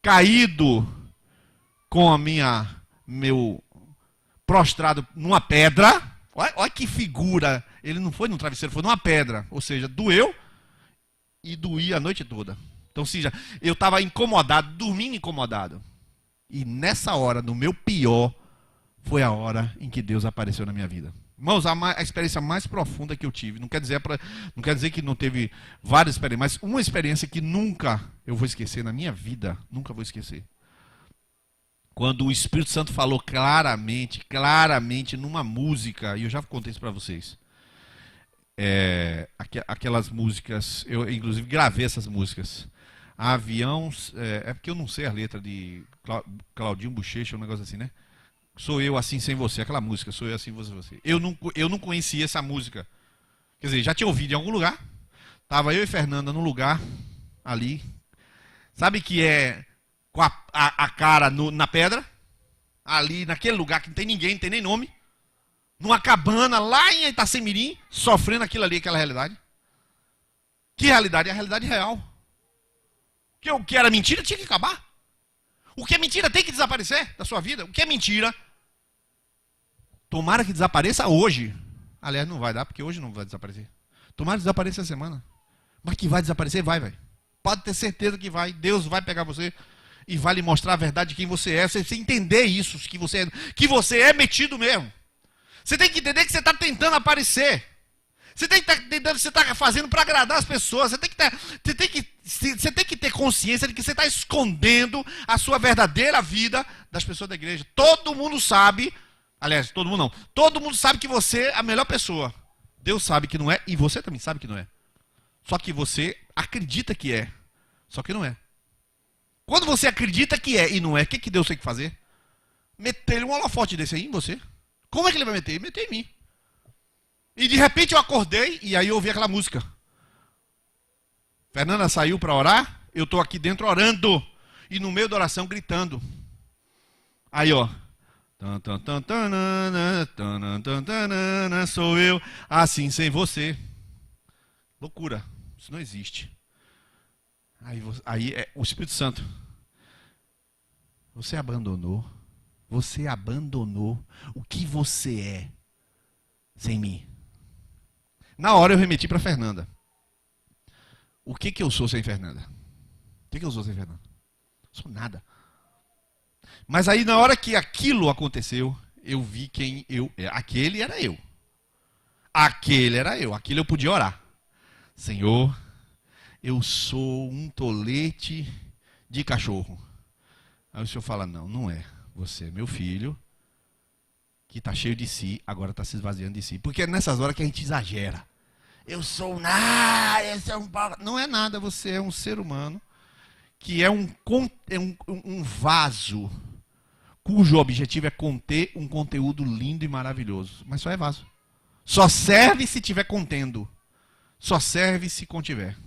caído com meu prostrado numa pedra. Olha que figura. Ele não foi num travesseiro, foi numa pedra. Ou seja, doeu e doía a noite toda. Então, seja, eu estava incomodado, dormindo incomodado. E nessa hora, no meu pior, foi a hora em que Deus apareceu na minha vida. Irmãos, a experiência mais profunda que eu tive, não quer dizer que não teve várias experiências, mas uma experiência que nunca eu vou esquecer na minha vida, nunca vou esquecer. Quando o Espírito Santo falou claramente numa música, e eu já contei isso para vocês. Aquelas músicas, eu inclusive gravei essas músicas. Avião, é porque eu não sei a letra de Claudinho Bochecha, um negócio assim, né? Sou eu assim sem você, aquela música, sou eu assim sem você. Eu não conhecia essa música. Quer dizer, já tinha ouvido em algum lugar. Tava eu e Fernanda num lugar ali. Sabe que é com a cara na pedra? Ali naquele lugar que não tem ninguém, não tem nem nome. Numa cabana lá em Itacemirim, sofrendo aquilo ali, aquela realidade. Que realidade? É a realidade real. Que o que era mentira tinha que acabar. O que é mentira tem que desaparecer da sua vida. O que é mentira, tomara que desapareça hoje. Aliás, não vai dar, porque hoje não vai desaparecer. Tomara que desapareça essa semana. Mas que vai desaparecer, vai, velho. Pode ter certeza que vai. Deus vai pegar você e vai lhe mostrar a verdade de quem você é. Você entender isso, que você é metido mesmo. Você tem que entender que você está tentando aparecer. Você tem que estar tentando, você está fazendo para agradar as pessoas. Você tem que ter consciência de que você está escondendo a sua verdadeira vida das pessoas da igreja. Todo mundo sabe, aliás, todo mundo não. Todo mundo sabe que você é a melhor pessoa. Deus sabe que não é e você também sabe que não é. Só que você acredita que é, só que não é. Quando você acredita que é e não é, o que Deus tem que fazer? Meter um holofote desse aí em você. Como é que ele vai meter? Meter em mim. E de repente eu acordei e aí eu ouvi aquela música. Fernanda saiu para orar, eu estou aqui dentro orando. E no meio da oração gritando. Aí ó. Sou eu assim sem você. Loucura. Isso não existe. Aí é o Espírito Santo. Você abandonou o que você é sem mim. Na hora eu remeti para Fernanda. O que eu sou sem Fernanda? O que eu sou sem Fernanda? Não sou nada. Mas aí na hora que aquilo aconteceu, eu vi quem eu era. Aquele era eu. Aquele eu podia orar. Senhor, eu sou um tolete de cachorro. Aí o senhor fala, não, não é. Você é meu filho, que está cheio de si, agora está se esvaziando de si. Porque é nessas horas que a gente exagera. Eu sou nada, eu sou um... Não é nada, você é um ser humano que é um vaso cujo objetivo é conter um conteúdo lindo e maravilhoso. Mas só é vaso. Só serve se estiver contendo. Só serve se contiver.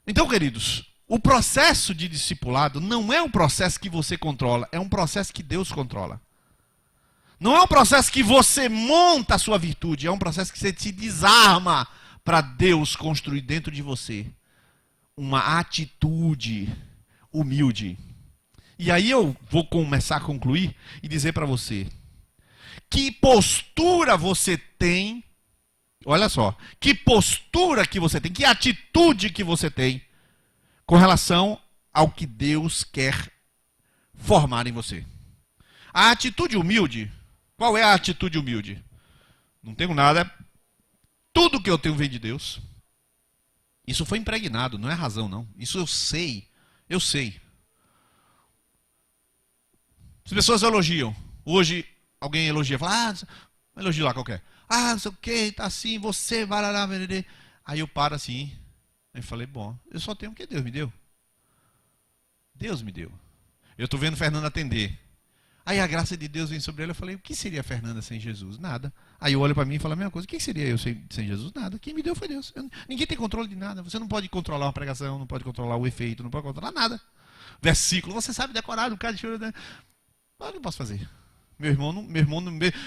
Então, queridos, o processo de discipulado não é um processo que você controla, é um processo que Deus controla. Não é um processo que você monta a sua virtude, é um processo que você se desarma para Deus construir dentro de você uma atitude humilde. E aí eu vou começar a concluir e dizer para você que postura você tem, olha só, que postura que você tem, que atitude que você tem com relação ao que Deus quer formar em você. A atitude humilde, qual é a atitude humilde? Não tenho nada, tudo que eu tenho vem de Deus. Isso foi impregnado, não é razão não. Isso eu sei, eu sei. As pessoas elogiam. Hoje alguém elogia, fala, um elogio lá qualquer. Não sei o que, tá assim, você, barará, bererê. Aí eu paro assim, aí falei, bom, eu só tenho o que Deus me deu. Deus me deu. Eu estou vendo Fernanda atender. Aí a graça de Deus vem sobre ela. Eu falei, o que seria a Fernanda sem Jesus? Nada. Aí eu olho para mim e falo a mesma coisa. O que seria eu sem Jesus? Nada. Quem me deu foi Deus. Ninguém tem controle de nada. Você não pode controlar uma pregação, não pode controlar o efeito, não pode controlar nada. Versículo, você sabe decorar, um cara de choro. Mas eu não posso fazer. Meu irmão,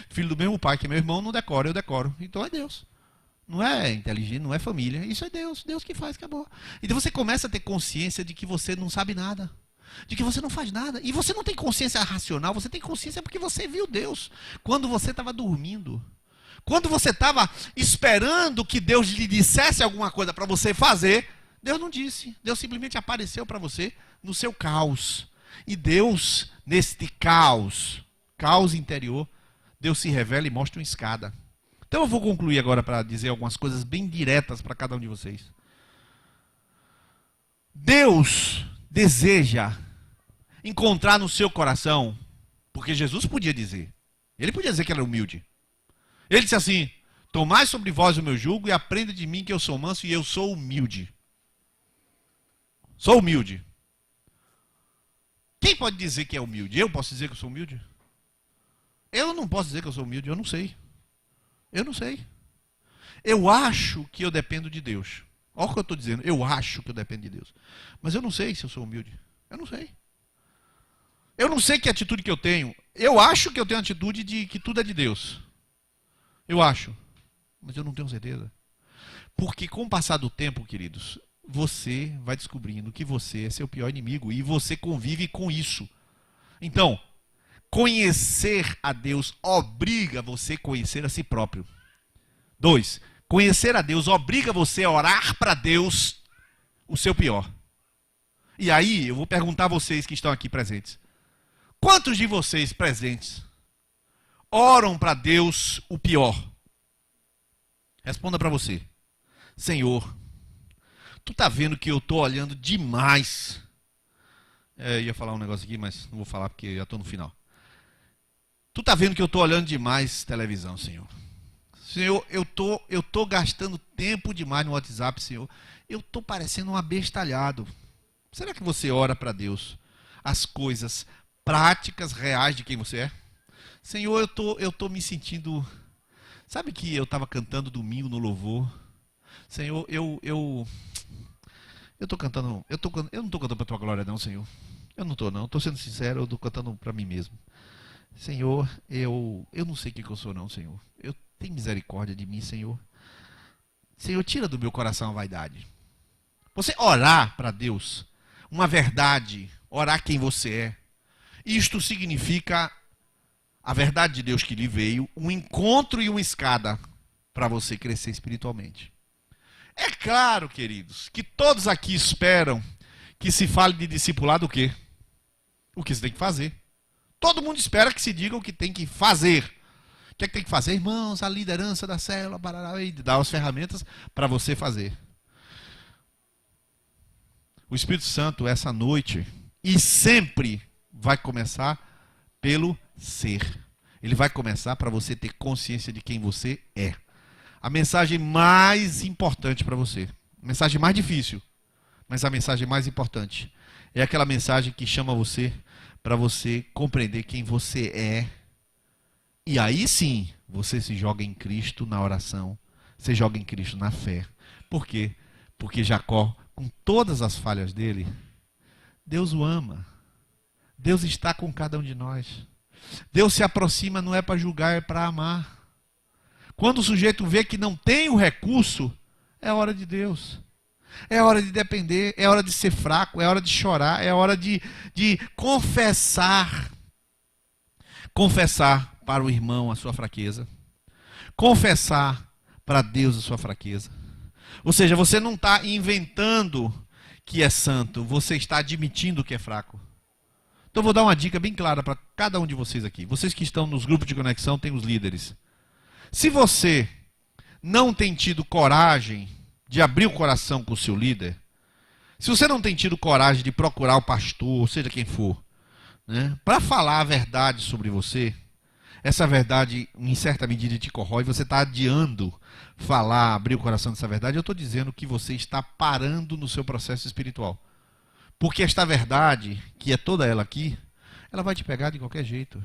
filho do mesmo pai que meu irmão, não decora, eu decoro. Então é Deus. Não é inteligente, não é família. Isso é Deus. Deus que faz, acabou. Então você começa a ter consciência de que você não sabe nada. De que você não faz nada. E você não tem consciência racional, você tem consciência porque você viu Deus. Quando você estava dormindo. Quando você estava esperando que Deus lhe dissesse alguma coisa para você fazer, Deus não disse. Deus simplesmente apareceu para você no seu caos. E Deus, neste caos interior, Deus se revela e mostra uma escada. Então eu vou concluir agora para dizer algumas coisas bem diretas para cada um de vocês. Deus deseja encontrar no seu coração, porque Jesus podia dizer, ele podia dizer que era humilde. Ele disse assim, tomai sobre vós o meu jugo e aprenda de mim que eu sou manso e eu sou humilde. Sou humilde. Quem pode dizer que é humilde? Eu posso dizer que eu sou humilde? Eu não posso dizer que eu sou humilde, eu não sei. Eu não sei. Eu acho que eu dependo de Deus. Olha o que eu estou dizendo. Eu acho que eu dependo de Deus. Mas eu não sei se eu sou humilde. Eu não sei. Eu não sei que atitude que eu tenho. Eu acho que eu tenho a atitude de que tudo é de Deus. Eu acho. Mas eu não tenho certeza. Porque com o passar do tempo, queridos, você vai descobrindo que você é seu pior inimigo. E você convive com isso. Então, conhecer a Deus obriga você a conhecer a si próprio. 2. Conhecer a Deus obriga você a orar para Deus o seu pior. E aí eu vou perguntar a vocês que estão aqui presentes. Quantos de vocês presentes oram para Deus o pior? Responda para você. Senhor, tu tá vendo que eu tô olhando demais. Eu ia falar um negócio aqui, mas não vou falar porque já estou no final. Tu tá vendo que eu tô olhando demais televisão, Senhor. Senhor, eu tô gastando tempo demais no WhatsApp, Senhor. Eu tô parecendo um abestalhado. Será que você ora para Deus as coisas práticas, reais de quem você é? Senhor, eu tô me sentindo... Sabe que eu estava cantando domingo no louvor? Senhor, eu tô cantando... Eu não estou cantando para a tua glória não, Senhor. Eu não estou não. Estou sendo sincero, eu estou cantando para mim mesmo. Senhor, eu não sei o que eu sou não, Senhor. Tem misericórdia de mim, Senhor. Senhor, tira do meu coração a vaidade. Você orar para Deus, uma verdade, orar quem você é. Isto significa a verdade de Deus que lhe veio, um encontro e uma escada para você crescer espiritualmente. É claro, queridos, que todos aqui esperam que se fale de discipulado o quê? O que você tem que fazer. Todo mundo espera que se diga o que tem que fazer. O que é que tem que fazer? Irmãos, a liderança da célula, barará, e dar as ferramentas para você fazer. O Espírito Santo, essa noite, e sempre vai começar pelo ser. Ele vai começar para você ter consciência de quem você é. A mensagem mais importante para você, a mensagem mais difícil, mas a mensagem mais importante, é aquela mensagem que chama você para você compreender quem você é. E aí sim, você se joga em Cristo na oração, você joga em Cristo na fé. Por quê? Porque Jacó, com todas as falhas dele, Deus o ama. Deus está com cada um de nós. Deus se aproxima não é para julgar, é para amar. Quando o sujeito vê que não tem o recurso, é hora de Deus. É hora de depender, é hora de ser fraco, é hora de chorar, é hora de confessar. Confessar para o irmão a sua fraqueza. Confessar para Deus a sua fraqueza. Ou seja, você não está inventando que é santo, você está admitindo que é fraco. Então eu vou dar uma dica bem clara para cada um de vocês aqui. Vocês que estão nos grupos de conexão, tem os líderes. Se você não tem tido coragem de abrir o coração com o seu líder, se você não tem tido coragem de procurar o pastor, seja quem for, né, para falar a verdade sobre você, essa verdade em certa medida te corrói, você está adiando falar, abrir o coração dessa verdade, eu estou dizendo que você está parando no seu processo espiritual. Porque esta verdade, que é toda ela aqui, ela vai te pegar de qualquer jeito.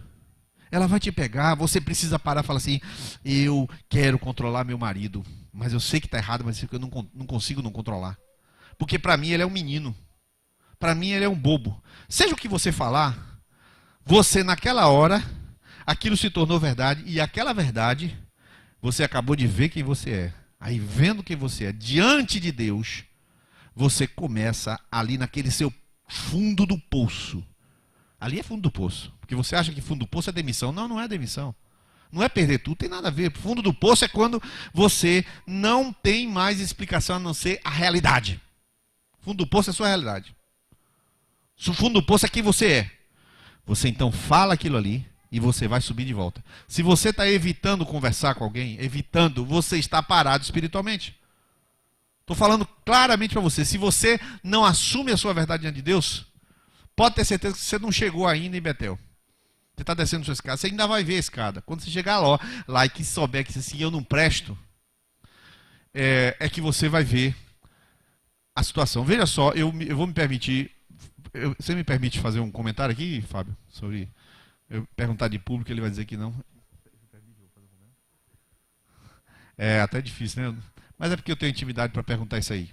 Ela vai te pegar, você precisa parar e falar assim, eu quero controlar meu marido, mas eu sei que está errado, mas eu não consigo não controlar. Porque para mim ele é um menino, para mim ele é um bobo. Seja o que você falar, você naquela hora, aquilo se tornou verdade, e aquela verdade, você acabou de ver quem você é. Aí vendo quem você é, diante de Deus, você começa ali naquele seu fundo do poço. Ali é fundo do poço. Porque você acha que fundo do poço é demissão. Não, não é demissão. Não é perder tudo, tem nada a ver. Fundo do poço é quando você não tem mais explicação a não ser a realidade. Fundo do poço é a sua realidade. O fundo do poço é quem você é. Você então fala aquilo ali e você vai subir de volta. Se você está evitando conversar com alguém, você está parado espiritualmente. Estou falando claramente para você. Se você não assume a sua verdade diante de Deus, pode ter certeza que você não chegou ainda em Betel. Você está descendo sua escada, você ainda vai ver a escada. Quando você chegar lá e que souber que assim, eu não presto, é que você vai ver a situação. Veja só, eu vou me permitir. Você me permite fazer um comentário aqui, Fábio? Sobre eu perguntar de público, ele vai dizer que não. É até difícil, né? Mas é porque eu tenho intimidade para perguntar isso aí.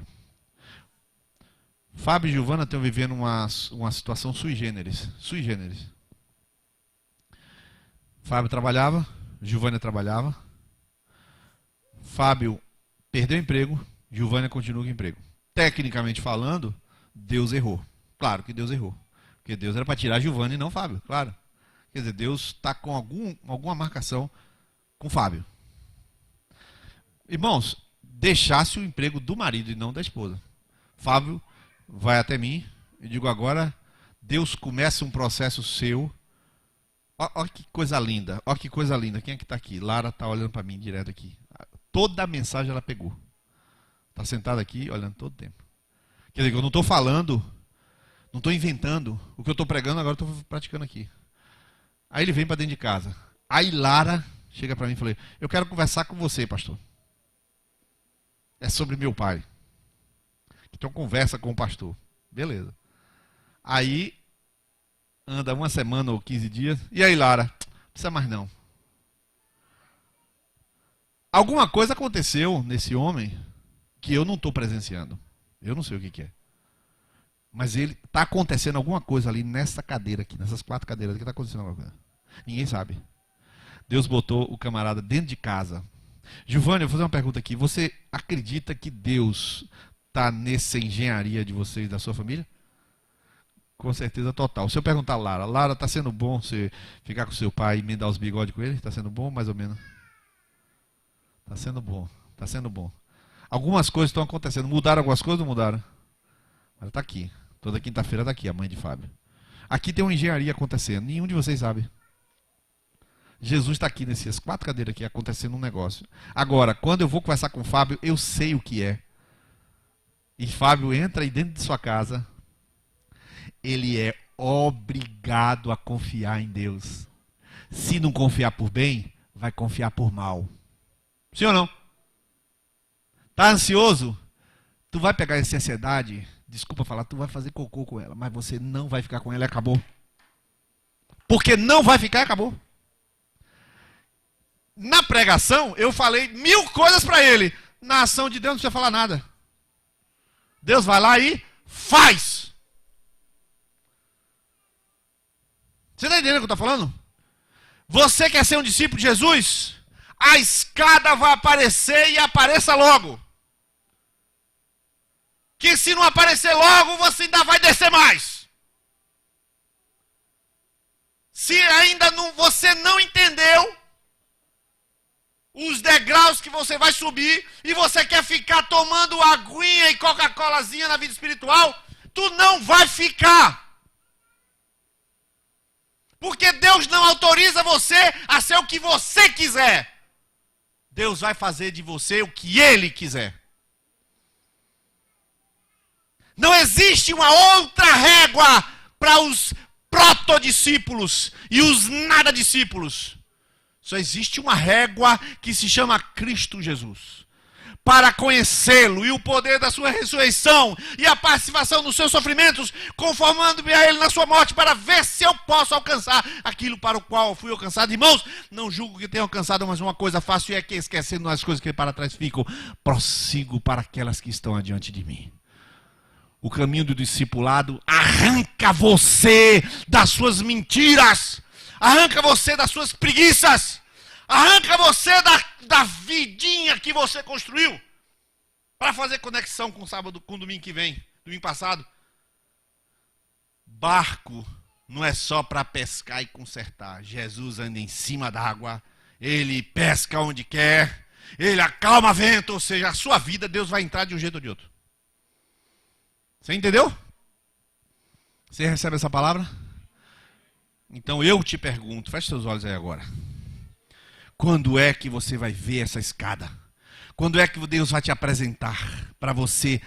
Fábio e Giovana estão vivendo uma situação sui generis. Sui generis. Fábio trabalhava, Giovana trabalhava. Fábio perdeu o emprego, Giovana continua com o emprego. Tecnicamente falando, Deus errou. Claro que Deus errou. Porque Deus era para tirar Giovana e não Fábio, claro. Quer dizer, Deus está com alguma marcação com Fábio. Irmãos, deixasse o emprego do marido e não da esposa. Fábio vai até mim e digo agora, Deus começa um processo seu. Olha que coisa linda, olha que coisa linda. Quem é que está aqui? Lara está olhando para mim direto aqui. Toda a mensagem ela pegou. Está sentada aqui olhando todo o tempo. Quer dizer, eu não estou falando, não estou inventando. O que eu estou pregando agora eu estou praticando aqui. Aí ele vem para dentro de casa. Aí Lara chega para mim e fala, eu quero conversar com você, pastor. É sobre meu pai. Então conversa com o pastor. Beleza. Aí anda uma semana ou 15 dias. E aí, Lara? Não precisa mais não. Alguma coisa aconteceu nesse homem que eu não estou presenciando. Eu não sei o que é. Mas ele está acontecendo alguma coisa ali nessa cadeira aqui, nessas 4 cadeiras aqui, está acontecendo alguma coisa. Ninguém sabe. Deus botou o camarada dentro de casa. Giovanni, eu vou fazer uma pergunta aqui. Você acredita que Deus está nessa engenharia de vocês, da sua família? Com certeza total. Se eu perguntar a Lara, Lara, está sendo bom você ficar com seu pai e emendar os bigodes com ele? Está sendo bom, mais ou menos? Está sendo bom, está sendo bom. Algumas coisas estão acontecendo. Mudaram algumas coisas ou não mudaram? Ela está aqui. Toda quinta-feira está aqui, a mãe de Fábio. Aqui tem uma engenharia acontecendo. Nenhum de vocês sabe. Jesus está aqui nessas 4 cadeiras aqui, acontecendo um negócio. Agora, quando eu vou conversar com o Fábio, eu sei o que é. E Fábio entra aí dentro de sua casa. Ele é obrigado a confiar em Deus. Se não confiar por bem, vai confiar por mal. Sim ou não? Tá ansioso? Tu vai pegar essa ansiedade, desculpa falar, tu vai fazer cocô com ela, mas você não vai ficar com ela e acabou. Porque não vai ficar e acabou. Na pregação, eu falei 1000 coisas para ele. Na ação de Deus não precisa falar nada. Deus vai lá e faz. Você está entendendo o que eu estou falando? Você quer ser um discípulo de Jesus? A escada vai aparecer e apareça logo. Que se não aparecer logo, você ainda vai descer mais. Se ainda não, você não entendeu os degraus que você vai subir e você quer ficar tomando aguinha e Coca-Colazinha na vida espiritual, tu não vai ficar. Porque Deus não autoriza você a ser o que você quiser. Deus vai fazer de você o que Ele quiser. Não existe uma outra régua para os protodiscípulos e os nada discípulos. Só existe uma régua que se chama Cristo Jesus. Para conhecê-lo e o poder da sua ressurreição e a participação dos seus sofrimentos, conformando-me a ele na sua morte, para ver se eu posso alcançar aquilo para o qual fui alcançado. Irmãos, não julgo que tenha alcançado, mas uma coisa fácil é que, esquecendo as coisas que para trás ficam, prossigo para aquelas que estão adiante de mim. O caminho do discipulado arranca você das suas mentiras, arranca você das suas preguiças, arranca você da vidinha que você construiu para fazer conexão com sábado, com domingo que vem, domingo passado. Barco não é só para pescar e consertar. Jesus anda em cima d'água, ele pesca onde quer, ele acalma vento, ou seja, a sua vida Deus vai entrar de um jeito ou de outro. Você entendeu? Você recebe essa palavra? Então eu te pergunto, feche seus olhos aí agora. Quando é que você vai ver essa escada? Quando é que Deus vai te apresentar para você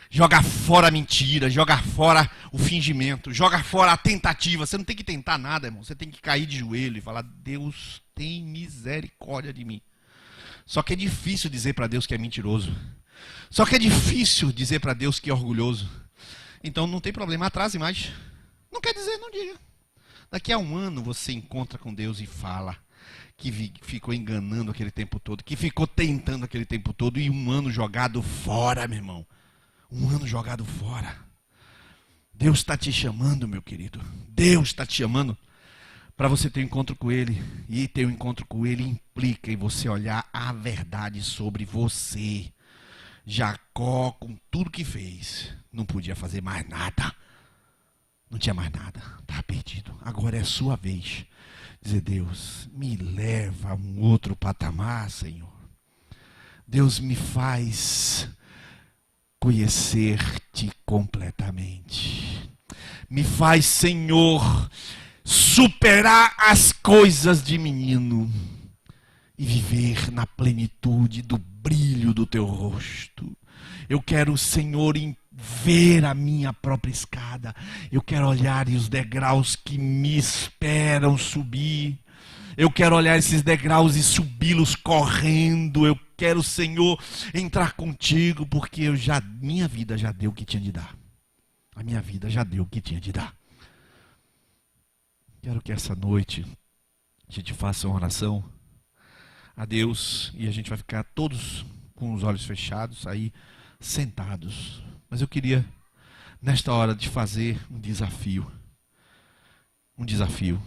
jogar fora a mentira, jogar fora o fingimento, jogar fora a tentativa? Você não tem que tentar nada, irmão. Você tem que cair de joelho e falar: Deus tem misericórdia de mim. Só que é difícil dizer para Deus que é mentiroso. Só que é difícil dizer para Deus que é orgulhoso. Então não tem problema, atrase mais. Não quer dizer, não diga. Daqui a um ano você encontra com Deus e fala que ficou enganando aquele tempo todo, que ficou tentando aquele tempo todo, e um ano jogado fora, meu irmão. Um ano jogado fora. Deus está te chamando, meu querido. Deus está te chamando para você ter um encontro com Ele. E ter um encontro com Ele implica em você olhar a verdade sobre você. Jacó, com tudo que fez, não podia fazer mais nada. Não tinha mais nada. Estava perdido. Agora é a sua vez. Dizer: Deus, me leva a um outro patamar, Senhor. Deus, me faz conhecer-te completamente. Me faz, Senhor, superar as coisas de menino e viver na plenitude do brilho do teu rosto. Eu quero, Senhor, ver a minha própria escada. Eu quero olhar os degraus que me esperam subir. Eu quero olhar esses degraus e subi-los correndo. Eu quero, Senhor, entrar contigo, porque minha vida já deu o que tinha de dar. A minha vida já deu o que tinha de dar. Quero que essa noite a gente faça uma oração a Deus e a gente vai ficar todos com os olhos fechados aí, sentados. Mas eu queria, nesta hora, te fazer um desafio. Um desafio.